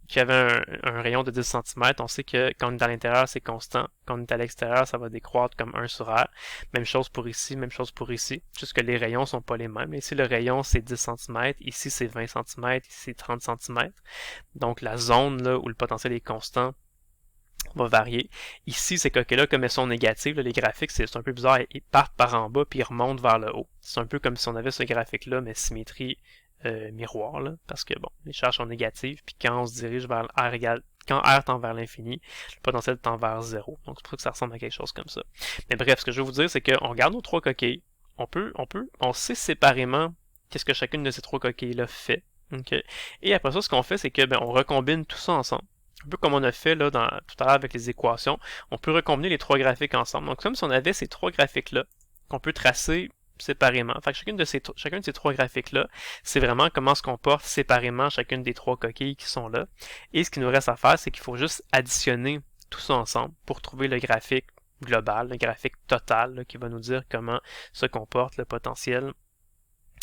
qui avait un rayon de 10 cm, on sait que quand on est à l'intérieur, c'est constant. Quand on est à l'extérieur, ça va décroître comme 1 sur R. Même chose pour ici, même chose pour ici. Juste que les rayons sont pas les mêmes. Ici, le rayon, c'est 10 cm. Ici, c'est 20 cm. Ici, c'est 30 cm. Donc, la zone là, où le potentiel est constant va varier. Ici, ces coquilles-là, comme elles sont négatives, là, les graphiques, c'est un peu bizarre, ils partent par en bas puis ils remontent vers le haut. C'est un peu comme si on avait ce graphique-là, mais symétrie miroir, là, parce que bon, les charges sont négatives, puis quand on se dirige vers R égale, quand R tend vers l'infini, le potentiel tend vers 0. Donc c'est pour ça que ça ressemble à quelque chose comme ça. Mais bref, ce que je veux vous dire, c'est qu'on regarde nos trois coquilles, on sait séparément qu'est-ce que chacune de ces trois coquilles-là fait. Okay? Et après ça, ce qu'on fait, c'est que on recombine tout ça ensemble. Un peu comme on a fait là, tout à l'heure avec les équations, on peut recombiner les trois graphiques ensemble. Donc, comme si on avait ces trois graphiques-là qu'on peut tracer séparément. Fait que chacun de ces trois graphiques-là, c'est vraiment comment se comporte séparément chacune des trois coquilles qui sont là. Et ce qu'il nous reste à faire, c'est qu'il faut juste additionner tout ça ensemble pour trouver le graphique global, le graphique total, là, qui va nous dire comment se comporte le potentiel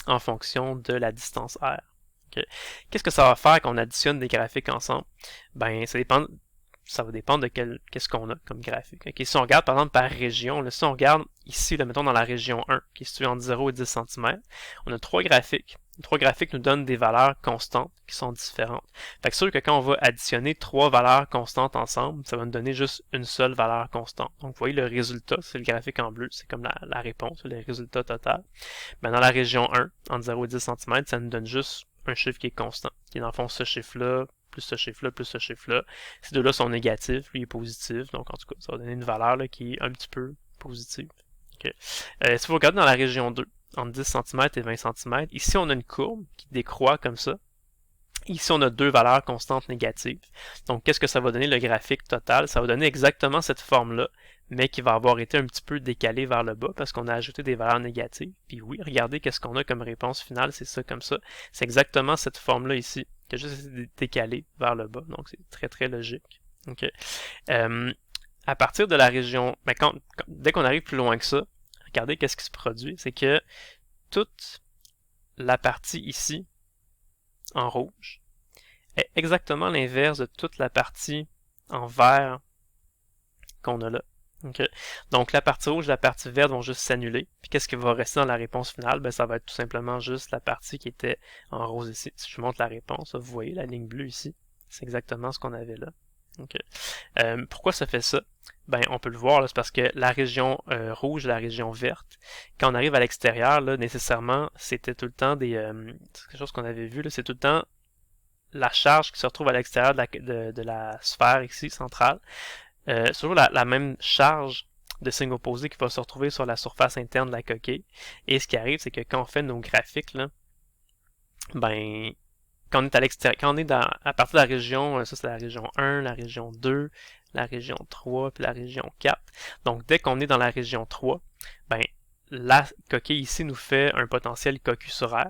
en fonction de la distance R. Okay. Qu'est-ce que ça va faire quand on additionne des graphiques ensemble? Ben, ça va dépendre de qu'est-ce qu'on a comme graphique. Okay. Si on regarde par exemple par région, là, si on regarde ici, là, mettons dans la région 1, qui est située entre 0 et 10 cm, on a trois graphiques. Les trois graphiques nous donnent des valeurs constantes qui sont différentes. Fait que sûr que quand on va additionner trois valeurs constantes ensemble, ça va nous donner juste une seule valeur constante. Donc vous voyez le résultat, c'est le graphique en bleu, c'est comme la réponse, le résultat total. Ben, dans la région 1, entre 0 et 10 cm, ça nous donne juste un chiffre qui est constant, qui est dans le fond ce chiffre-là, plus ce chiffre-là, plus ce chiffre-là. Ces deux-là sont négatifs, lui est positif, donc en tout cas, ça va donner une valeur là, qui est un petit peu positive. Okay. Si vous regardez dans la région 2, entre 10 cm et 20 cm, ici on a une courbe qui décroît comme ça. Ici on a deux valeurs constantes négatives. Donc qu'est-ce que ça va donner le graphique total? Ça va donner exactement cette forme-là, mais qui va avoir été un petit peu décalée vers le bas parce qu'on a ajouté des valeurs négatives. Puis oui, regardez qu'est-ce qu'on a comme réponse finale, c'est ça comme ça. C'est exactement cette forme-là ici, qui a juste été décalée vers le bas. Donc c'est très très logique. Okay. À partir de la région, dès qu'on arrive plus loin que ça, regardez qu'est-ce qui se produit. C'est que toute la partie ici, en rouge, est exactement l'inverse de toute la partie en vert qu'on a là. Okay. Donc la partie rouge et la partie verte vont juste s'annuler. Puis qu'est-ce qui va rester dans la réponse finale? Ben, ça va être tout simplement juste la partie qui était en rose ici. Si je vous montre la réponse, vous voyez la ligne bleue ici. C'est exactement ce qu'on avait là. Okay. Pourquoi ça fait ça? Ben, on peut le voir, c'est parce que la région rouge et la région verte, quand on arrive à l'extérieur, là, nécessairement, c'était tout le temps c'est quelque chose qu'on avait vu, c'est tout le temps la charge qui se retrouve à l'extérieur de la sphère ici, centrale. C'est toujours la même charge de signe opposé qui va se retrouver sur la surface interne de la coquille. Et ce qui arrive, c'est que quand on fait nos graphiques, là, ben, quand on est à l'extérieur, quand on est à partir de la région, ça c'est la région 1, la région 2, la région 3, puis la région 4. Donc dès qu'on est dans la région 3, ben, la coquille ici nous fait un potentiel cocu sur R.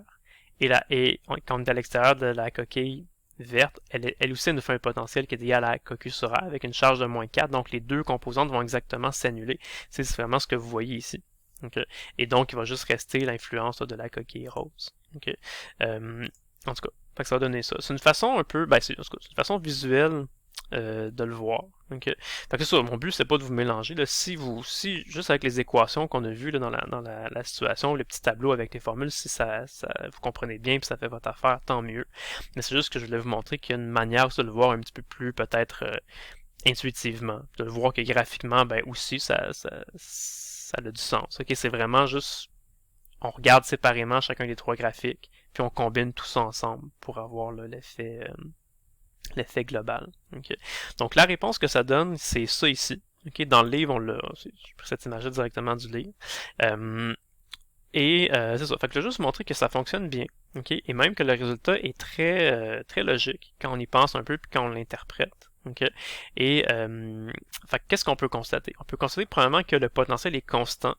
Et quand on est à l'extérieur de la coquille verte, elle aussi nous fait un potentiel qui est égal à cocu sur R avec une charge de moins 4. Donc les deux composantes vont exactement s'annuler. C'est vraiment ce que vous voyez ici. Okay. Et donc il va juste rester l'influence de la coquille rose. Okay. En tout cas, fait que ça va donner ça. C'est une façon un peu, c'est une façon visuelle de le voir. Okay. Fait que ça, mon but c'est pas de vous mélanger. Là. Si juste avec les équations qu'on a vues là, dans la situation, le petit tableau avec les formules, si ça vous comprenez bien et ça fait votre affaire, tant mieux. Mais c'est juste que je voulais vous montrer qu'il y a une manière de le voir un petit peu plus peut-être intuitivement. De le voir que graphiquement, ben aussi ça a du sens. Okay. C'est vraiment juste on regarde séparément chacun des trois graphiques, puis on combine tout ça ensemble pour avoir l'effet global. Okay. Donc la réponse que ça donne, c'est ça ici. Okay. Dans le livre, j'ai pris cette image directement du livre. C'est ça. Fait que je vais juste vous montrer que ça fonctionne bien. Okay? Et même que le résultat est très logique quand on y pense un peu puis quand on l'interprète. Okay? Et qu'est-ce qu'on peut constater? On peut constater premièrement que le potentiel est constant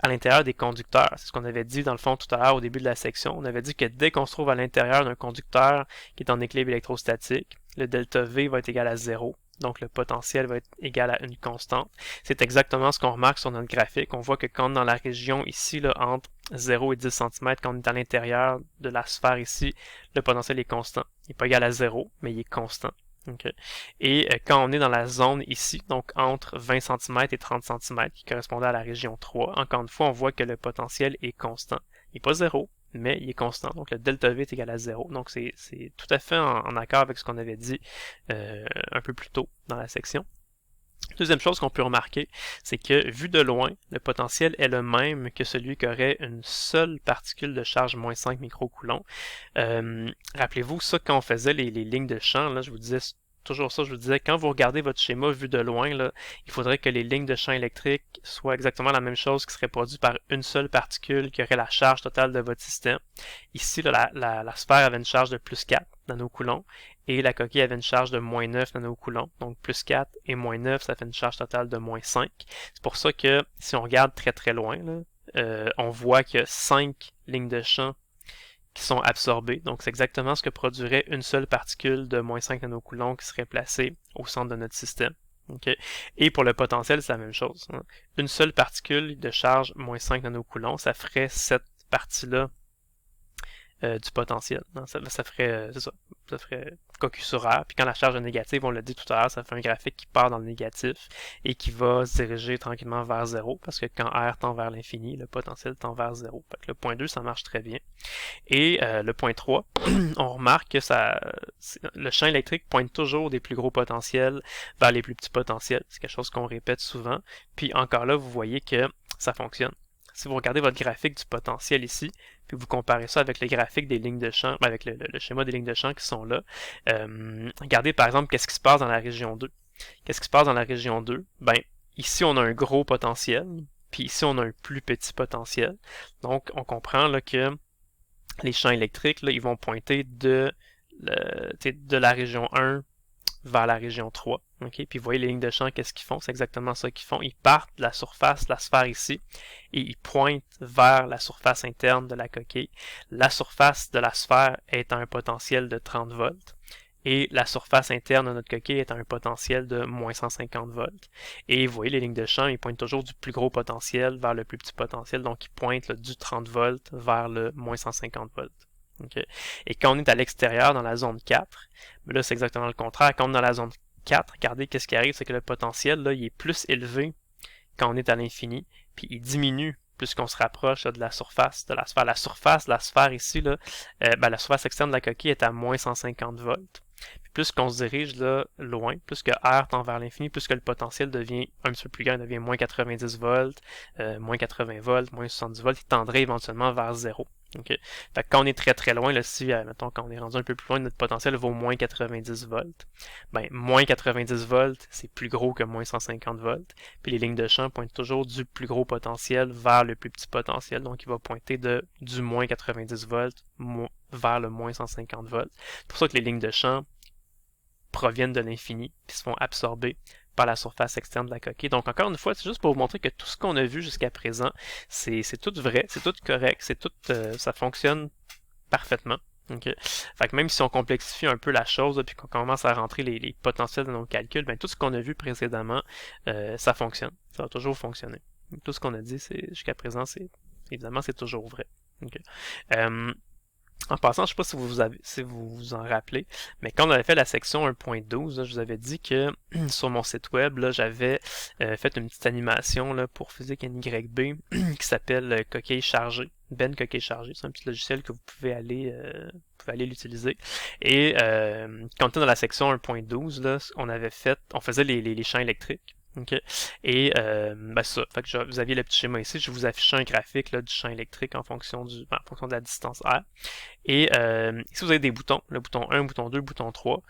à l'intérieur des conducteurs. C'est ce qu'on avait dit dans le fond tout à l'heure au début de la section. On avait dit que dès qu'on se trouve à l'intérieur d'un conducteur qui est en équilibre électrostatique, le delta V va être égal à 0. Donc le potentiel va être égal à une constante. C'est exactement ce qu'on remarque sur notre graphique. On voit que quand on est dans la région ici, là, entre 0 et 10 cm, quand on est à l'intérieur de la sphère ici, le potentiel est constant. Il n'est pas égal à 0, mais il est constant. Okay. Et quand on est dans la zone ici, donc entre 20 cm et 30 cm, qui correspondait à la région 3, encore une fois, on voit que le potentiel est constant. Il n'est pas 0, mais il est constant. Donc le delta V est égal à 0. Donc c'est tout à fait en accord avec ce qu'on avait dit un peu plus tôt dans la section. Deuxième chose qu'on peut remarquer, c'est que vu de loin, le potentiel est le même que celui qu'aurait une seule particule de charge moins 5 microcoulombs. Rappelez-vous ça quand on faisait les lignes de champ, là, je vous disais toujours ça, je vous disais, quand vous regardez votre schéma vu de loin, là, il faudrait que les lignes de champ électrique soient exactement la même chose qui serait produite par une seule particule qui aurait la charge totale de votre système. Ici, là, la sphère avait une charge de plus 4 nanocoulombs et la coquille avait une charge de moins 9 nanocoulombs. Donc plus 4 et moins 9, ça fait une charge totale de moins 5. C'est pour ça que si on regarde très loin, là, on voit qu'il y a 5 lignes de champ qui sont absorbées. Donc c'est exactement ce que produirait une seule particule de moins 5 nanocoulombs qui serait placée au centre de notre système. Okay. Et pour le potentiel, c'est la même chose. Hein. Une seule particule de charge moins 5 nanocoulombs, ça ferait cette partie-là du potentiel. Non, ça ferait, c'est ça, ça ferait cocu sur R. Puis quand la charge est négative, on l'a dit tout à l'heure, ça fait un graphique qui part dans le négatif et qui va se diriger tranquillement vers 0, parce que quand R tend vers l'infini, le potentiel tend vers 0. Fait que le point 2, ça marche très bien. Et le point 3, on remarque que le champ électrique pointe toujours des plus gros potentiels vers les plus petits potentiels. C'est quelque chose qu'on répète souvent. Puis encore là, vous voyez que ça fonctionne. Si vous regardez votre graphique du potentiel ici, puis vous comparez ça avec les graphiques des lignes de champ, avec le schéma des lignes de champ qui sont là, regardez par exemple qu'est-ce qui se passe dans la région 2. Qu'est-ce qui se passe dans la région 2? Ben, ici on a un gros potentiel, puis ici on a un plus petit potentiel. Donc on comprend là, que les champs électriques, là, ils vont pointer de la région 1 vers la région 3. Okay? Puis vous voyez les lignes de champ, qu'est-ce qu'ils font? C'est exactement ça qu'ils font. Ils partent de la surface de la sphère ici et ils pointent vers la surface interne de la coquille. La surface de la sphère est à un potentiel de 30 volts et la surface interne de notre coquille est à un potentiel de moins 150 volts. Et vous voyez les lignes de champ, ils pointent toujours du plus gros potentiel vers le plus petit potentiel, donc ils pointent là, du 30 volts vers le moins 150 volts. Okay. Et quand on est à l'extérieur, dans la zone 4, mais là c'est exactement le contraire. Quand on est dans la zone 4, regardez qu'est-ce qui arrive, c'est que le potentiel là, il est plus élevé quand on est à l'infini, puis il diminue plus qu'on se rapproche là, de la surface de la sphère. La surface de la sphère ici, là, la surface externe de la coquille est à moins 150 volts. Puis plus qu'on se dirige là, loin, plus que R tend vers l'infini, plus que le potentiel devient un petit peu plus grand, il devient moins 90 volts, moins 80 volts, moins 70 volts, il tendrait éventuellement vers 0. Okay. Fait que quand on est très loin, là, si, mettons, quand on est rendu un peu plus loin, notre potentiel vaut moins 90 volts. Ben, moins 90 volts, c'est plus gros que moins 150 volts. Puis les lignes de champ pointent toujours du plus gros potentiel vers le plus petit potentiel. Donc, il va pointer du moins 90 volts vers le moins 150 volts. C'est pour ça que les lignes de champ proviennent de l'infini, puis se font absorber par la surface externe de la coquille. Donc encore une fois, c'est juste pour vous montrer que tout ce qu'on a vu jusqu'à présent, c'est tout vrai, c'est tout correct, c'est tout, ça fonctionne parfaitement. Okay. Fait que même si on complexifie un peu la chose, puis qu'on commence à rentrer les potentiels dans nos calculs, ben, tout ce qu'on a vu précédemment, ça fonctionne. Ça va toujours fonctionner. Donc, tout ce qu'on a dit jusqu'à présent, évidemment, c'est toujours vrai. Okay. En passant, je ne sais pas si vous vous en rappelez, mais quand on avait fait la section 1.12, je vous avais dit que sur mon site web, j'avais fait une petite animation là, pour Physique NYB qui s'appelle Coquille chargée. Ben Coquille chargée, c'est un petit logiciel que vous pouvez aller l'utiliser. Et quand on était dans la section 1.12, là, on faisait les champs électriques. Okay. Et ça, fait que vous aviez le petit schéma ici, je vous affiche un graphique là, du champ électrique en fonction de la distance R. Et ici vous avez des boutons, le bouton 1, bouton 2, bouton 3.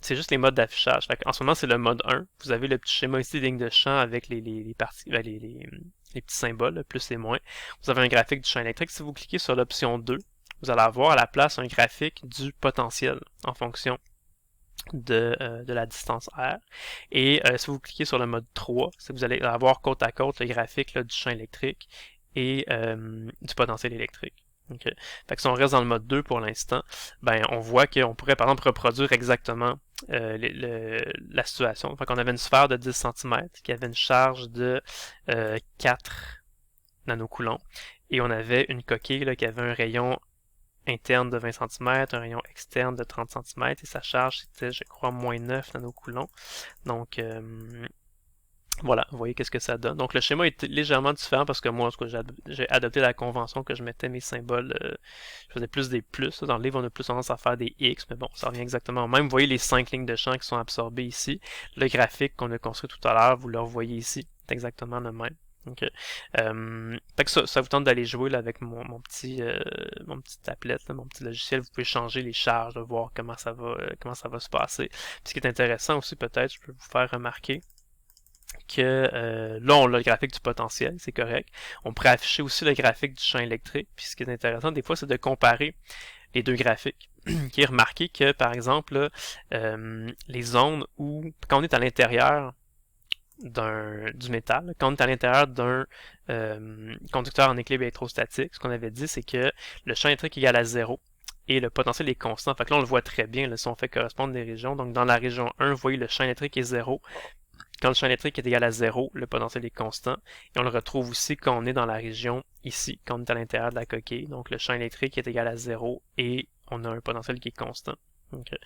C'est juste les modes d'affichage. En ce moment c'est le mode 1. Vous avez le petit schéma ici des lignes de champ avec les parties, les petits symboles, plus et moins. Vous avez un graphique du champ électrique. Si vous cliquez sur l'option 2, vous allez avoir à la place un graphique du potentiel en fonction de la distance R. Et si vous cliquez sur le mode 3, vous allez avoir côte à côte le graphique là, du champ électrique et du potentiel électrique. Okay. Fait que si on reste dans le mode 2 pour l'instant, ben on voit qu'on pourrait par exemple reproduire exactement la situation. Fait qu'on avait une sphère de 10 cm qui avait une charge de 4 nanocoulombs et on avait une coquille là, qui avait un rayon interne de 20 cm, un rayon externe de 30 cm et sa charge c'était je crois moins 9 nanocoulombs. Donc voilà, vous voyez qu'est-ce que ça donne. Donc le schéma est légèrement différent parce que moi, en tout cas, j'ai adopté la convention que je mettais mes symboles, je faisais plus des plus. Dans le livre, on a plus tendance à faire des X, mais bon, ça revient exactement au même. Vous voyez les 5 lignes de champ qui sont absorbées ici. Le graphique qu'on a construit tout à l'heure, vous le revoyez ici. C'est exactement le même. Okay. Fait que ça vous tente d'aller jouer là, avec mon petit tablette, là, mon petit logiciel, vous pouvez changer les charges, de voir comment ça va se passer. Puis ce qui est intéressant aussi, peut-être, je peux vous faire remarquer que là, on a le graphique du potentiel, c'est correct. On pourrait afficher aussi le graphique du champ électrique. Puis ce qui est intéressant, des fois, c'est de comparer les deux graphiques. Qui est remarqué que, par exemple, là, les zones où, quand on est à l'intérieur du métal, quand on est à l'intérieur d'un conducteur en équilibre électrostatique, ce qu'on avait dit, c'est que le champ électrique est égal à 0 et le potentiel est constant. Fait que là, on le voit très bien, là, si on fait correspondre des régions. Donc, dans la région 1, vous voyez, le champ électrique est 0. Quand le champ électrique est égal à 0, le potentiel est constant. Et on le retrouve aussi quand on est dans la région ici, quand on est à l'intérieur de la coquille. Donc le champ électrique est égal à 0 et on a un potentiel qui est constant. Okay.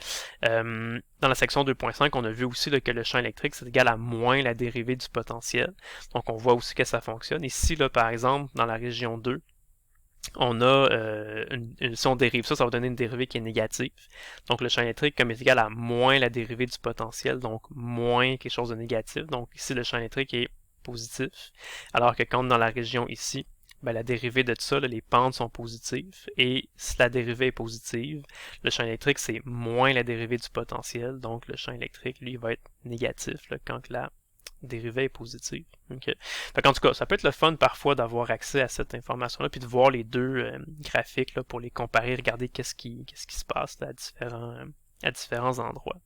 Dans la section 2.5, on a vu aussi là, que le champ électrique c'est égal à moins la dérivée du potentiel. Donc on voit aussi que ça fonctionne. Ici, là, par exemple, dans la région 2, on a, si on dérive ça, ça va donner une dérivée qui est négative. Donc le champ électrique comme est égal à moins la dérivée du potentiel, donc moins quelque chose de négatif. Donc ici le champ électrique est positif. Alors que quand on est dans la région ici, ben, la dérivée de ça, là, les pentes sont positives. Et si la dérivée est positive, le champ électrique c'est moins la dérivée du potentiel. Donc le champ électrique, lui, va être négatif là, quand la dérivée est positive. Okay. En tout cas, ça peut être le fun parfois d'avoir accès à cette information-là, puis de voir les deux graphiques là, pour les comparer, regarder qu'est-ce qui se passe là, à différents endroits.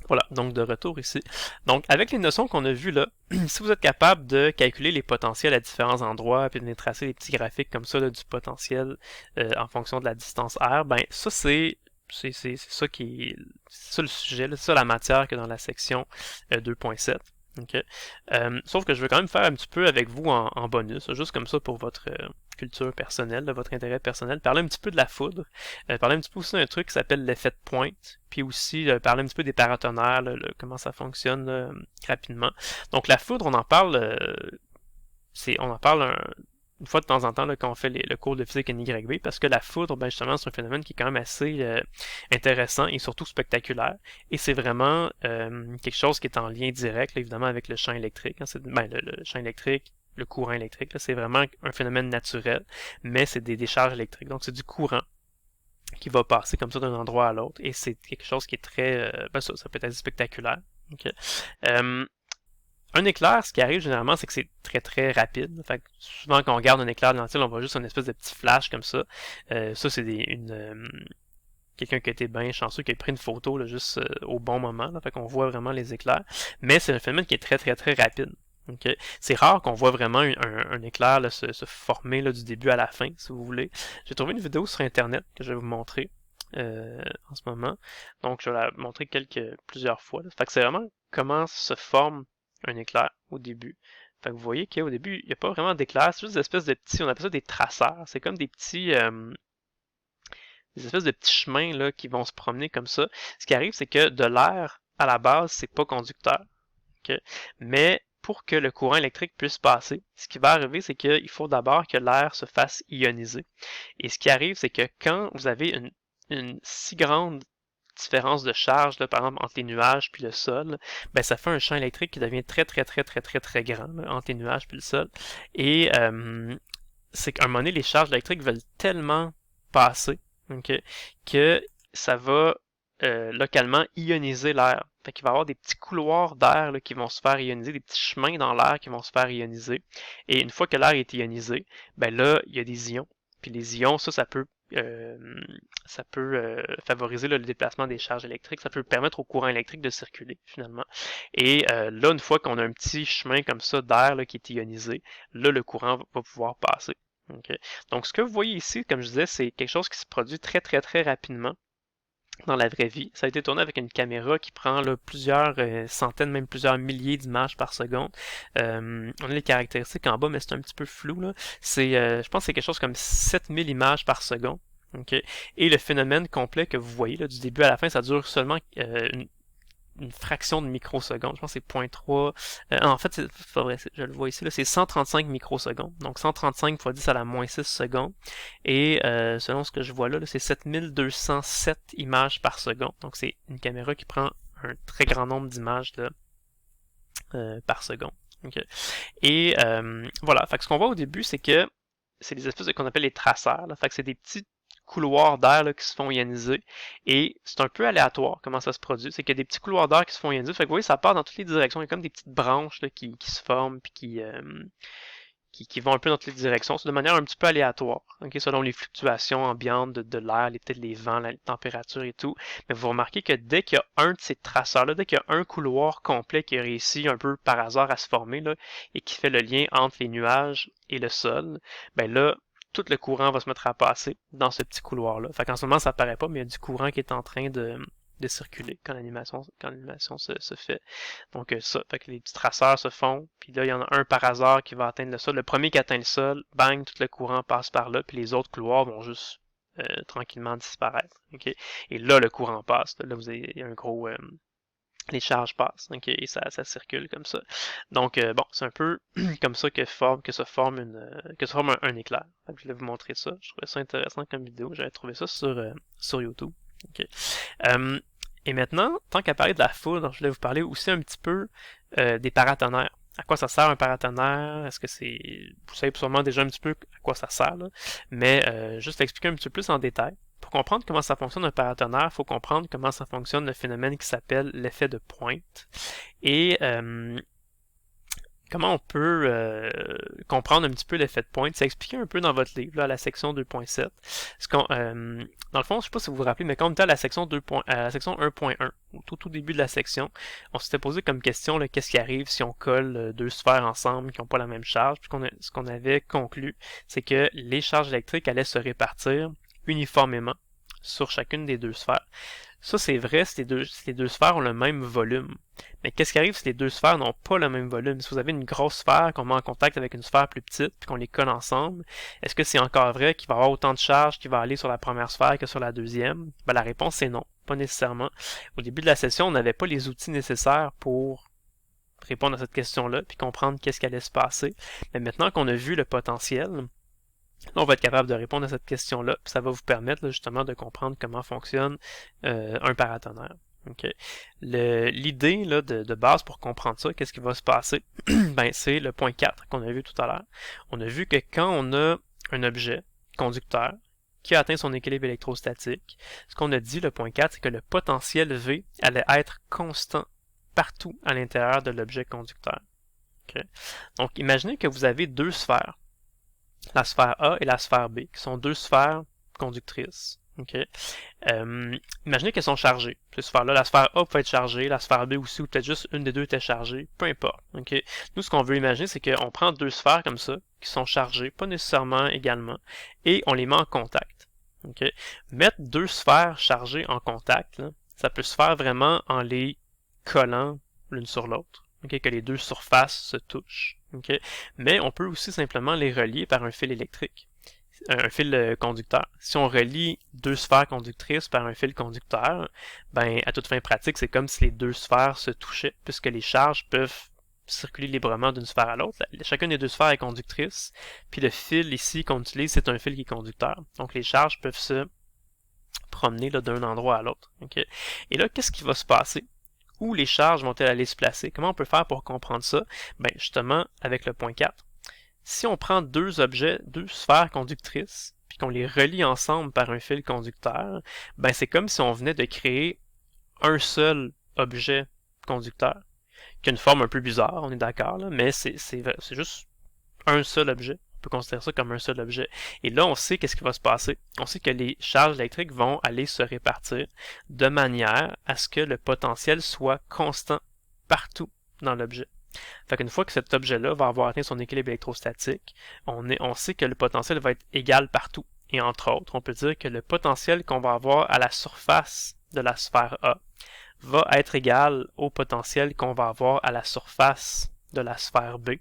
Voilà, donc de retour ici. Donc, avec les notions qu'on a vues là, si vous êtes capable de calculer les potentiels à différents endroits, puis de les tracer des petits graphiques comme ça là, du potentiel en fonction de la distance R, ben ça c'est ça qui est ça le sujet, c'est ça la matière que dans la section 2.7. Okay. Sauf que je veux quand même faire un petit peu avec vous en bonus, juste comme ça pour votre culture personnelle, votre intérêt personnel, parler un petit peu de la foudre, parler un petit peu aussi d'un truc qui s'appelle l'effet de pointe, puis aussi parler un petit peu des paratonnerres, comment ça fonctionne rapidement. Donc la foudre, on en parle une fois de temps en temps là, quand on fait le cours de physique NYB, parce que la foudre, ben justement, c'est un phénomène qui est quand même assez intéressant et surtout spectaculaire. Et c'est vraiment quelque chose qui est en lien direct, là, évidemment, avec le champ électrique. Hein. Le champ électrique, le courant électrique, c'est vraiment un phénomène naturel, mais c'est des décharges électriques. Donc c'est du courant qui va passer comme ça d'un endroit à l'autre. Et c'est quelque chose qui est très... ça peut être spectaculaire. Okay. Un éclair, ce qui arrive généralement, c'est que c'est très très rapide. Fait que souvent quand on regarde un éclair dans le ciel, on voit juste une espèce de petit flash comme ça. Ça, c'est quelqu'un qui a été bien chanceux, qui a pris une photo là, juste au bon moment. Là, fait qu'on voit vraiment les éclairs. Mais c'est un phénomène qui est très très très rapide. Okay. C'est rare qu'on voit vraiment un éclair là, se former là, du début à la fin, si vous voulez. J'ai trouvé une vidéo sur Internet que je vais vous montrer en ce moment. Donc, je vais la montrer plusieurs fois. Là. Fait que c'est vraiment comment se forme un éclair au début. Fait que vous voyez qu'au début, il n'y a pas vraiment d'éclair, c'est juste des espèces de petits, on appelle ça des traceurs. C'est comme des petits, des espèces de petits chemins là, qui vont se promener comme ça. Ce qui arrive, c'est que de l'air, à la base, c'est pas conducteur. Okay? Mais pour que le courant électrique puisse passer, ce qui va arriver, c'est qu'il faut d'abord que l'air se fasse ioniser. Et ce qui arrive, c'est que quand vous avez une si grande différence de charge, là, par exemple, entre les nuages puis le sol, ben, ça fait un champ électrique qui devient très, très, très, très, très, très grand là, entre les nuages puis le sol. Et c'est qu'à un moment donné, les charges électriques veulent tellement passer okay, que ça va localement ioniser l'air. Fait qu'il va y avoir des petits couloirs d'air qui vont se faire ioniser, des petits chemins dans l'air qui vont se faire ioniser. Et une fois que l'air est ionisé, ben là, il y a des ions Puis les ions, euh, ça peut favoriser le déplacement des charges électriques, ça peut permettre au courant électrique de circuler finalement. Et là, une fois qu'on a un petit chemin comme ça d'air qui est ionisé, là, le courant va pouvoir passer. Okay. Donc, ce que vous voyez ici, comme je disais, c'est quelque chose qui se produit très, très, très rapidement dans la vraie vie. Ça a été tourné avec une caméra qui prend là, plusieurs centaines, même plusieurs milliers d'images par seconde. On a les caractéristiques en bas, mais c'est un petit peu flou. Là. Je pense que c'est quelque chose comme 7000 images par seconde. Okay. Et le phénomène complet que vous voyez, là, du début à la fin, ça dure seulement une fraction de microseconde. Je pense que c'est 0.3. En fait, c'est vrai, je le vois ici, là, c'est 135 microsecondes. Donc 135 fois 10 à la moins 6 secondes. Et selon ce que je vois là, c'est 7207 images par seconde. Donc c'est une caméra qui prend un très grand nombre d'images par seconde. Okay. Et voilà. Fait que ce qu'on voit au début, c'est que c'est des espèces qu'on appelle les traceurs. Là. Fait que c'est des petits couloirs d'air qui se font ioniser et c'est un peu aléatoire comment ça se produit. C'est qu'il y a des petits couloirs d'air qui se font ioniser. Fait que vous voyez, ça part dans toutes les directions. Il y a comme des petites branches là, qui se forment puis qui vont un peu dans toutes les directions. C'est de manière un petit peu aléatoire, okay, selon les fluctuations ambiantes de l'air, peut-être les vents, la température et tout. Mais vous remarquez que dès qu'il y a un de ces traceurs-là, dès qu'il y a un couloir complet qui a réussi un peu par hasard à se former là, et qui fait le lien entre les nuages et le sol, ben là, tout le courant va se mettre à passer dans ce petit couloir-là. Fait qu'en ce moment, ça paraît pas, mais il y a du courant qui est en train de circuler quand l'animation se fait. Donc ça, fait que les petits traceurs se font, puis là, il y en a un par hasard qui va atteindre le sol. Le premier qui atteint le sol, bang, tout le courant passe par là, puis les autres couloirs vont juste tranquillement disparaître. Okay? Et là, le courant passe. Là, vous avez un gros... les charges passent, okay, et ça circule comme ça. Donc bon, c'est un peu comme ça que se forme un éclair. Donc, je voulais vous montrer ça. Je trouvais ça intéressant comme vidéo. J'avais trouvé ça sur YouTube. Okay. Et maintenant, tant qu'à parler de la foudre, je voulais vous parler aussi un petit peu des paratonnerres. À quoi ça sert un paratonnerre? Est-ce que c'est... Vous savez sûrement déjà un petit peu à quoi ça sert, là. Mais juste expliquer un petit peu plus en détail. Pour comprendre comment ça fonctionne un paratonnerre, il faut comprendre comment ça fonctionne le phénomène qui s'appelle l'effet de pointe. Et comment on peut comprendre un petit peu l'effet de pointe? C'est expliqué un peu dans votre livre, là, à la section 2.7. Dans le fond, je ne sais pas si vous vous rappelez, mais quand on était à la section 1.1, au tout début de la section, on s'était posé comme question qu'est-ce qui arrive si on colle deux sphères ensemble qui n'ont pas la même charge. Puis ce qu'on avait conclu, c'est que les charges électriques allaient se répartir uniformément sur chacune des deux sphères. Ça, c'est vrai si les deux sphères ont le même volume. Mais qu'est-ce qui arrive si les deux sphères n'ont pas le même volume? Si vous avez une grosse sphère qu'on met en contact avec une sphère plus petite, puis qu'on les colle ensemble, est-ce que c'est encore vrai qu'il va y avoir autant de charge qui va aller sur la première sphère que sur la deuxième? Ben, la réponse est non, pas nécessairement. Au début de la session, on n'avait pas les outils nécessaires pour répondre à cette question-là, puis comprendre qu'est-ce qui allait se passer. Mais maintenant qu'on a vu le potentiel, là, on va être capable de répondre à cette question-là, puis ça va vous permettre là, justement de comprendre comment fonctionne un paratonnerre. Okay. L'idée là, de base pour comprendre ça, qu'est-ce qui va se passer? Ben, c'est le point 4 qu'on a vu tout à l'heure. On a vu que quand on a un objet conducteur qui a atteint son équilibre électrostatique, ce qu'on a dit, le point 4, c'est que le potentiel V allait être constant partout à l'intérieur de l'objet conducteur. Okay. Donc, imaginez que vous avez deux sphères, la sphère A et la sphère B, qui sont deux sphères conductrices. Okay. Imaginez qu'elles sont chargées. Ces sphères-là, la sphère A peut être chargée, la sphère B aussi, ou peut-être juste une des deux était chargée, peu importe. Okay. Nous, ce qu'on veut imaginer, c'est qu'on prend deux sphères comme ça, qui sont chargées, pas nécessairement également, et on les met en contact. Okay. Mettre deux sphères chargées en contact, là, ça peut se faire vraiment en les collant l'une sur l'autre. Okay, que les deux surfaces se touchent. Okay. Mais on peut aussi simplement les relier par un fil électrique. Un fil conducteur. Si on relie deux sphères conductrices par un fil conducteur, ben à toute fin pratique, c'est comme si les deux sphères se touchaient, puisque les charges peuvent circuler librement d'une sphère à l'autre. Chacune des deux sphères est conductrice, puis le fil ici qu'on utilise, c'est un fil qui est conducteur. Donc les charges peuvent se promener d'un endroit à l'autre. Okay. Et là, qu'est-ce qui va se passer? Où les charges vont-elles aller se placer? Comment on peut faire pour comprendre ça? Ben justement, avec le point 4. Si on prend deux objets, deux sphères conductrices, puis qu'on les relie ensemble par un fil conducteur, ben c'est comme si on venait de créer un seul objet conducteur, qui a une forme un peu bizarre, on est d'accord, là, mais c'est juste un seul objet. On peut considérer ça comme un seul objet. Et là, on sait qu'est-ce qui va se passer. On sait que les charges électriques vont aller se répartir de manière à ce que le potentiel soit constant partout dans l'objet. Fait qu'une fois que cet objet-là va avoir atteint son équilibre électrostatique, on sait que le potentiel va être égal partout. Et entre autres, on peut dire que le potentiel qu'on va avoir à la surface de la sphère A va être égal au potentiel qu'on va avoir à la surface de la sphère B.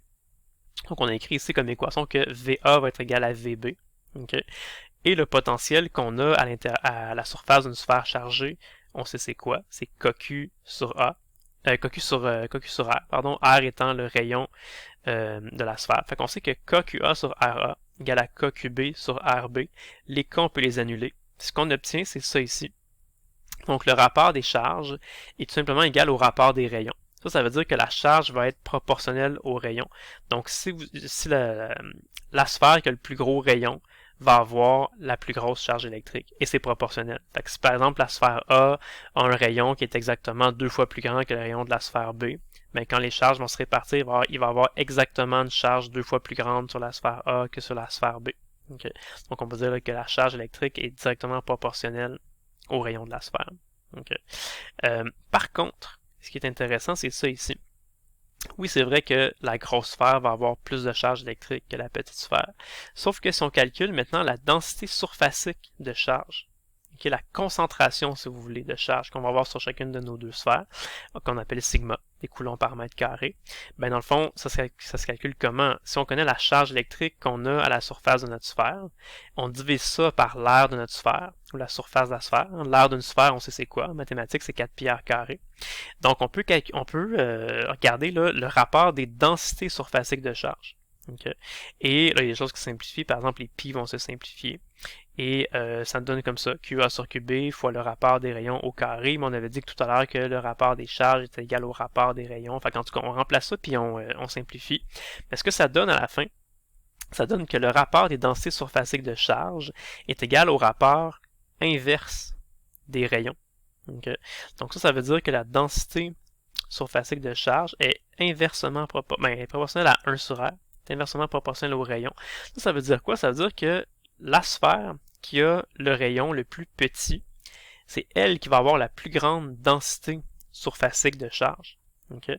Donc on a écrit ici comme équation que VA va être égal à VB. Okay? Et le potentiel qu'on a à la surface d'une sphère chargée, on sait c'est quoi? C'est KQ sur A. KQ sur R, pardon, R étant le rayon de la sphère. Fait qu'on sait que KQA sur RA égale à KQB sur RB. Les K, on peut les annuler. Ce qu'on obtient, c'est ça ici. Donc le rapport des charges est tout simplement égal au rapport des rayons. Ça veut dire que la charge va être proportionnelle au rayon. Donc si la sphère qui a le plus gros rayon va avoir la plus grosse charge électrique. Et c'est proportionnel. Fait que si par exemple la sphère A a un rayon qui est exactement 2 fois plus grand que le rayon de la sphère B, ben, quand les charges vont se répartir, il va y avoir exactement une charge 2 fois plus grande sur la sphère A que sur la sphère B. Okay. Donc on peut dire là, que la charge électrique est directement proportionnelle au rayon de la sphère. Okay. Par contre, ce qui est intéressant, c'est ça ici. Oui, c'est vrai que la grosse sphère va avoir plus de charge électrique que la petite sphère. Sauf que si on calcule maintenant la densité surfacique de charge, qui est la concentration, si vous voulez, de charge qu'on va avoir sur chacune de nos deux sphères, qu'on appelle sigma, des coulombs par mètre carré, ben dans le fond, ça se calcule comment? Si on connaît la charge électrique qu'on a à la surface de notre sphère, on divise ça par l'aire de notre sphère, ou la surface de la sphère. L'aire d'une sphère, on sait c'est quoi? En mathématiques, c'est 4 pi r carré. Donc, on peut regarder là, le rapport des densités surfaciques de charge. Okay. Et là, il y a des choses qui simplifient. Par exemple, les pi vont se simplifier. Et ça nous donne comme ça, QA sur QB fois le rapport des rayons au carré. Mais on avait dit que tout à l'heure que le rapport des charges était égal au rapport des rayons. Fait qu'en tout cas, on remplace ça puis on simplifie. Mais ce que ça donne à la fin, ça donne que le rapport des densités surfaciques de charge est égal au rapport inverse des rayons. Okay. Donc ça veut dire que la densité surfacique de charge est inversement proportionnelle à 1 sur R. C'est inversement proportionnel au rayon. Ça veut dire quoi? Ça veut dire que la sphère qui a le rayon le plus petit, c'est elle qui va avoir la plus grande densité surfacique de charge. Okay? Fait que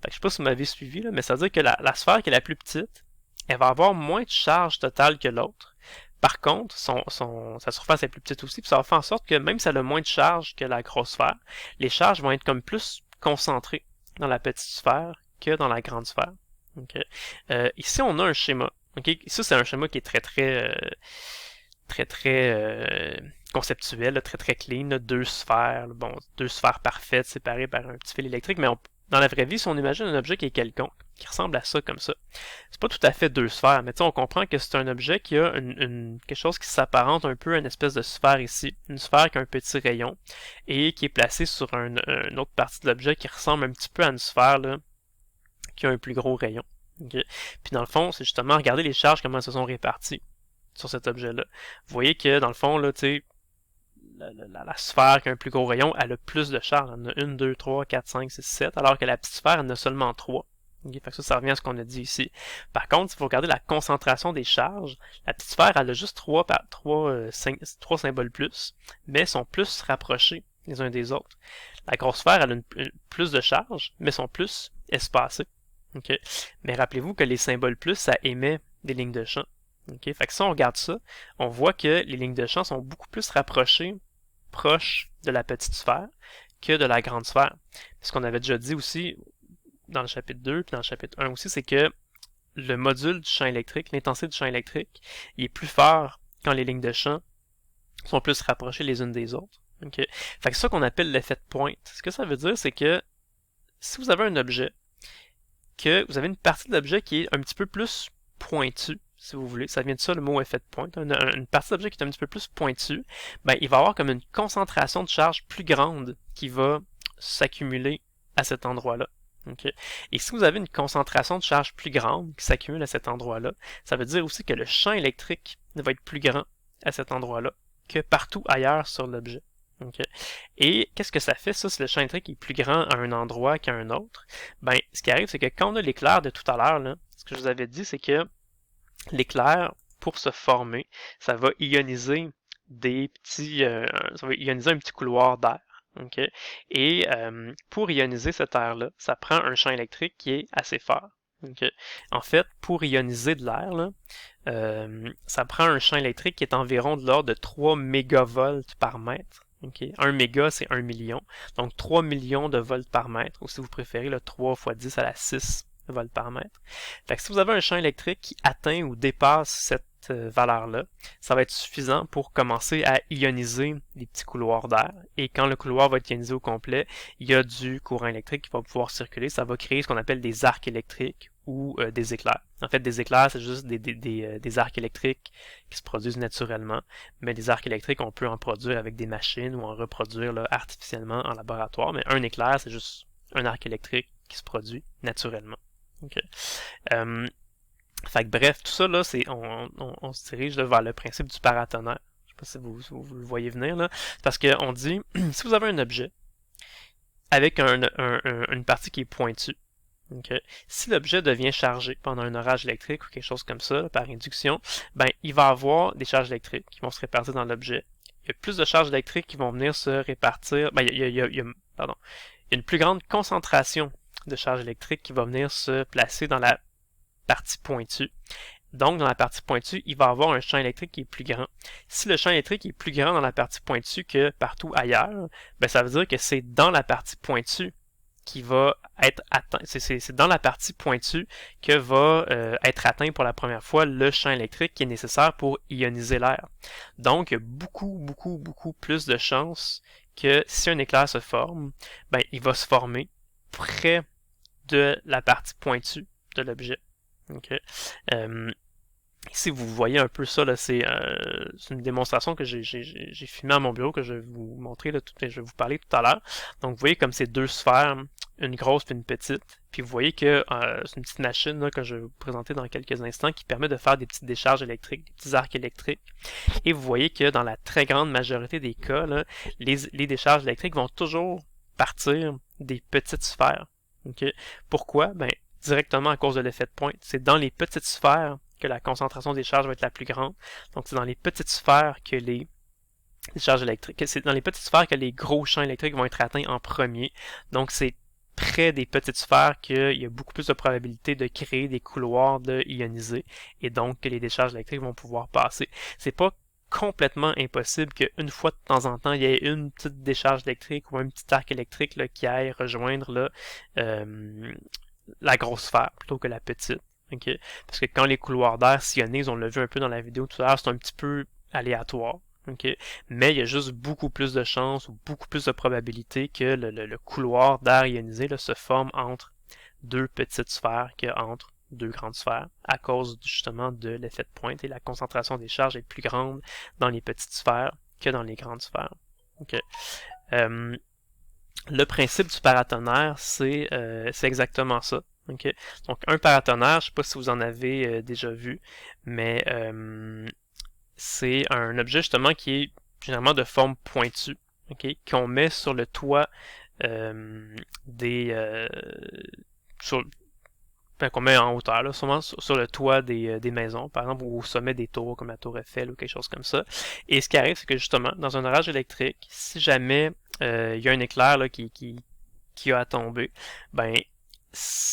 je ne sais pas si vous m'avez suivi, là, mais ça veut dire que la sphère qui est la plus petite, elle va avoir moins de charge totale que l'autre. Par contre, sa surface est plus petite aussi, puis ça va faire en sorte que même si elle a moins de charge que la grosse sphère, les charges vont être comme plus concentrées dans la petite sphère que dans la grande sphère. Okay. Ici, on a un schéma. Okay. Ici, c'est un schéma qui est très conceptuel, là, très clean. Là, deux sphères parfaites séparées par un petit fil électrique. Mais dans la vraie vie, si on imagine un objet qui est quelconque, qui ressemble à ça comme ça, c'est pas tout à fait deux sphères, mais on comprend que c'est un objet qui a quelque chose qui s'apparente un peu à une espèce de sphère ici. Une sphère qui a un petit rayon et qui est placée sur une autre partie de l'objet qui ressemble un petit peu à une sphère, là, qui a un plus gros rayon. Okay. Puis dans le fond, c'est justement regarder les charges, comment elles se sont réparties sur cet objet-là. Vous voyez que dans le fond, là, la sphère qui a un plus gros rayon, elle a plus de charges. Elle en a 1, 2, 3, 4, 5, 6, 7, alors que la petite sphère, elle en a seulement 3. Okay. Fait que ça revient à ce qu'on a dit ici. Par contre, si vous regardez la concentration des charges, la petite sphère, elle a juste 3 symboles plus, mais sont plus rapprochés les uns des autres. La grosse sphère, elle a plus de charges, mais sont plus espacés. Okay. Mais rappelez-vous que les symboles plus, ça émet des lignes de champ. Okay. Fait que si on regarde ça, on voit que les lignes de champ sont beaucoup plus rapprochées, proches de la petite sphère, que de la grande sphère. Ce qu'on avait déjà dit aussi dans le chapitre 2, puis dans le chapitre 1 aussi, c'est que le module du champ électrique, l'intensité du champ électrique, il est plus fort quand les lignes de champ sont plus rapprochées les unes des autres. Okay. Fait que c'est ça qu'on appelle l'effet de pointe. Ce que ça veut dire, c'est que si vous avez un objet, que vous avez une partie de l'objet qui est un petit peu plus pointue, si vous voulez, ça vient de ça le mot effet de pointe, une partie de l'objet qui est un petit peu plus pointue, ben, il va avoir comme une concentration de charge plus grande qui va s'accumuler à cet endroit-là. Okay. Et si vous avez une concentration de charge plus grande qui s'accumule à cet endroit-là, ça veut dire aussi que le champ électrique va être plus grand à cet endroit-là que partout ailleurs sur l'objet. Okay. Et qu'est-ce que ça fait, ça, si le champ électrique est plus grand à un endroit qu'à un autre? Ben, ce qui arrive, c'est que quand on a l'éclair de tout à l'heure, ce que je vous avais dit, c'est que l'éclair, pour se former, ça va ioniser ça va ioniser un petit couloir d'air. Okay? Et pour ioniser cet air-là, ça prend un champ électrique qui est assez fort. Okay? En fait, pour ioniser de l'air, ça prend un champ électrique qui est environ de l'ordre de 3 mégavolts par mètre. Okay? 1 méga, c'est 1 million. Donc 3 millions de volts par mètre, ou si vous préférez, 3 fois 10 à la 6 volts par mètre. Fait que si vous avez un champ électrique qui atteint ou dépasse cette valeur-là, ça va être suffisant pour commencer à ioniser les petits couloirs d'air. Et quand le couloir va être ionisé au complet, il y a du courant électrique qui va pouvoir circuler. Ça va créer ce qu'on appelle des arcs électriques ou des éclairs. En fait, des éclairs, c'est juste des arcs électriques qui se produisent naturellement, mais des arcs électriques, on peut en produire avec des machines ou en reproduire là, artificiellement en laboratoire, mais un éclair, c'est juste un arc électrique qui se produit naturellement. Okay. Fait que bref, tout ça, là, on se dirige là, vers le principe du paratonnerre. Je sais pas si vous le voyez venir, là. Parce qu'on dit, si vous avez un objet avec une partie qui est pointue, okay, si l'objet devient chargé pendant un orage électrique ou quelque chose comme ça, par induction, ben, il va avoir des charges électriques qui vont se répartir dans l'objet. Il y a plus de charges électriques qui vont venir se répartir. Ben, il y a une plus grande concentration de charge électrique qui va venir se placer dans la partie pointue. Donc, dans la partie pointue, il va avoir un champ électrique qui est plus grand. Si le champ électrique est plus grand dans la partie pointue que partout ailleurs, ben ça veut dire que c'est dans la partie pointue qui va être atteint. C'est dans la partie pointue que va être atteint pour la première fois le champ électrique qui est nécessaire pour ioniser l'air. Donc, il y a beaucoup plus de chances que si un éclair se forme, ben, il va se former près de la partie pointue de l'objet. Okay. Ici, vous voyez un peu ça, c'est une démonstration que j'ai filmée à mon bureau, que je vais vous montrer, je vais vous parler tout à l'heure. Donc, vous voyez comme ces deux sphères, une grosse et une petite. Puis vous voyez que c'est une petite machine là, que je vais vous présenter dans quelques instants qui permet de faire des petites décharges électriques, des petits arcs électriques. Et vous voyez que dans la très grande majorité des cas, là, les décharges électriques vont toujours partir des petites sphères. Okay? Pourquoi? Ben, directement à cause de l'effet de pointe. C'est dans les petites sphères que la concentration des charges va être la plus grande. Donc, c'est dans les petites sphères que les charges électriques, c'est dans les petites sphères que les gros champs électriques vont être atteints en premier. Donc, c'est près des petites sphères qu'il y a beaucoup plus de probabilité de créer des couloirs ionisés et donc que les décharges électriques vont pouvoir passer. C'est pas complètement impossible qu'une fois de temps en temps, il y ait une petite décharge électrique ou un petit arc électrique là, qui aille rejoindre là, la grosse sphère plutôt que la petite. Okay? Parce que quand les couloirs d'air s'ionisent, on l'a vu un peu dans la vidéo tout à l'heure, c'est un petit peu aléatoire. Okay? Mais il y a juste beaucoup plus de chances ou beaucoup plus de probabilité que le couloir d'air ionisé là, se forme entre deux petites sphères qu'entre deux grandes sphères à cause justement de l'effet de pointe et la concentration des charges est plus grande dans les petites sphères que dans les grandes sphères. Okay? Le principe du paratonnerre, c'est exactement ça. Okay? Donc, un paratonnerre, je ne sais pas si vous en avez déjà vu, mais c'est un objet justement qui est généralement de forme pointue, okay? Qu'on met sur le toit qu'on met en hauteur, là, souvent sur le toit des maisons, par exemple, ou au sommet des tours, comme la tour Eiffel ou quelque chose comme ça. Et ce qui arrive, c'est que justement, dans un orage électrique, si jamais il y a un éclair là, qui a à tomber, ben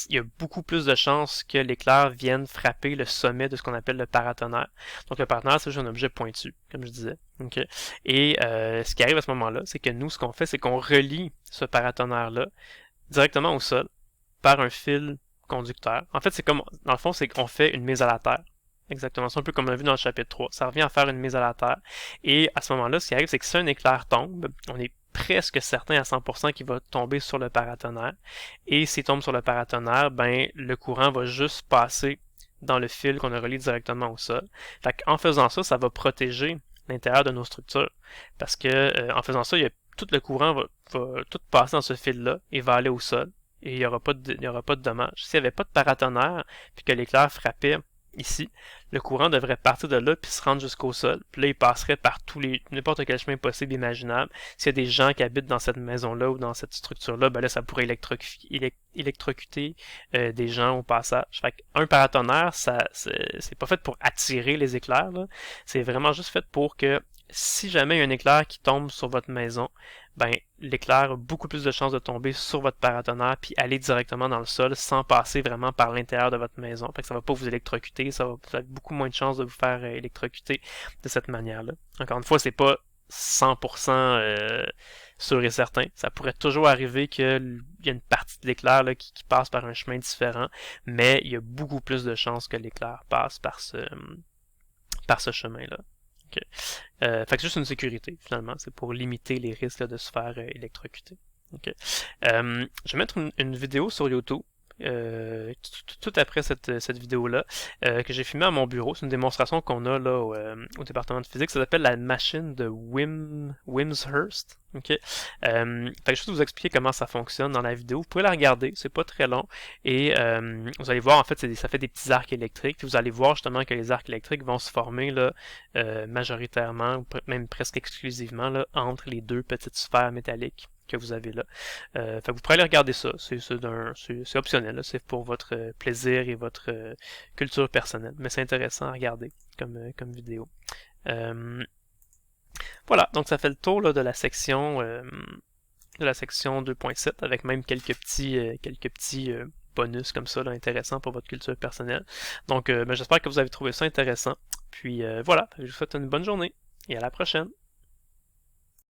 il y a beaucoup plus de chances que l'éclair vienne frapper le sommet de ce qu'on appelle le paratonnerre. Donc le paratonnerre, c'est juste un objet pointu, comme je disais. Okay? Et ce qui arrive à ce moment-là, c'est que nous, ce qu'on fait, c'est qu'on relie ce paratonnerre-là directement au sol par un fil conducteur. En fait, c'est comme, dans le fond, c'est qu'on fait une mise à la terre. Exactement, c'est un peu comme on a vu dans le chapitre 3. Ça revient à faire une mise à la terre. Et à ce moment-là, ce qui arrive, c'est que si un éclair tombe, on est presque certain à 100% qu'il va tomber sur le paratonnerre. Et s'il tombe sur le paratonnerre, ben, le courant va juste passer dans le fil qu'on a relié directement au sol. Fait qu'en faisant ça, ça va protéger l'intérieur de nos structures. Parce que, en faisant ça, tout le courant va tout passer dans ce fil-là et va aller au sol. Et il n'y aura pas de dommages. S'il n'y avait pas de paratonnerre, puis que l'éclair frappait ici, le courant devrait partir de là puis se rendre jusqu'au sol. Puis là, il passerait par n'importe quel chemin possible imaginable. S'il y a des gens qui habitent dans cette maison-là ou dans cette structure-là, ben là, ça pourrait électrocuter des gens au passage. Fait qu'un paratonnerre, c'est pas fait pour attirer les éclairs, là. C'est vraiment juste fait pour que si jamais il y a un éclair qui tombe sur votre maison, ben l'éclair a beaucoup plus de chances de tomber sur votre paratonnerre puis aller directement dans le sol sans passer vraiment par l'intérieur de votre maison. Fait que ça va pas vous électrocuter, vous avez beaucoup moins de chances de vous faire électrocuter de cette manière-là. Encore une fois, c'est pas 100% sûr et certain. Ça pourrait toujours arriver qu'il y a une partie de l'éclair qui passe par un chemin différent, mais il y a beaucoup plus de chances que l'éclair passe par ce chemin-là. Okay. Fait que c'est juste une sécurité, finalement. C'est pour limiter les risques là, de se faire électrocuter. Okay. Je vais mettre une vidéo sur YouTube. Tout après cette vidéo-là, que j'ai filmée à mon bureau. C'est une démonstration qu'on a là au département de physique. Ça s'appelle la machine de Wimshurst. Okay. Fait que je vais juste vous expliquer comment ça fonctionne dans la vidéo. Vous pouvez la regarder, c'est pas très long. Et vous allez voir, en fait, ça fait des petits arcs électriques. Puis vous allez voir justement que les arcs électriques vont se former là, majoritairement, ou même presque exclusivement, là, entre les deux petites sphères métalliques que vous avez là. Fait que vous pourrez aller regarder ça. C'est optionnel. C'est pour votre plaisir et votre culture personnelle. Mais c'est intéressant à regarder comme vidéo. Voilà, donc ça fait le tour là, de la section 2.7 avec même quelques petits bonus comme ça là, intéressants pour votre culture personnelle. Donc j'espère que vous avez trouvé ça intéressant. Puis voilà, je vous souhaite une bonne journée et à la prochaine.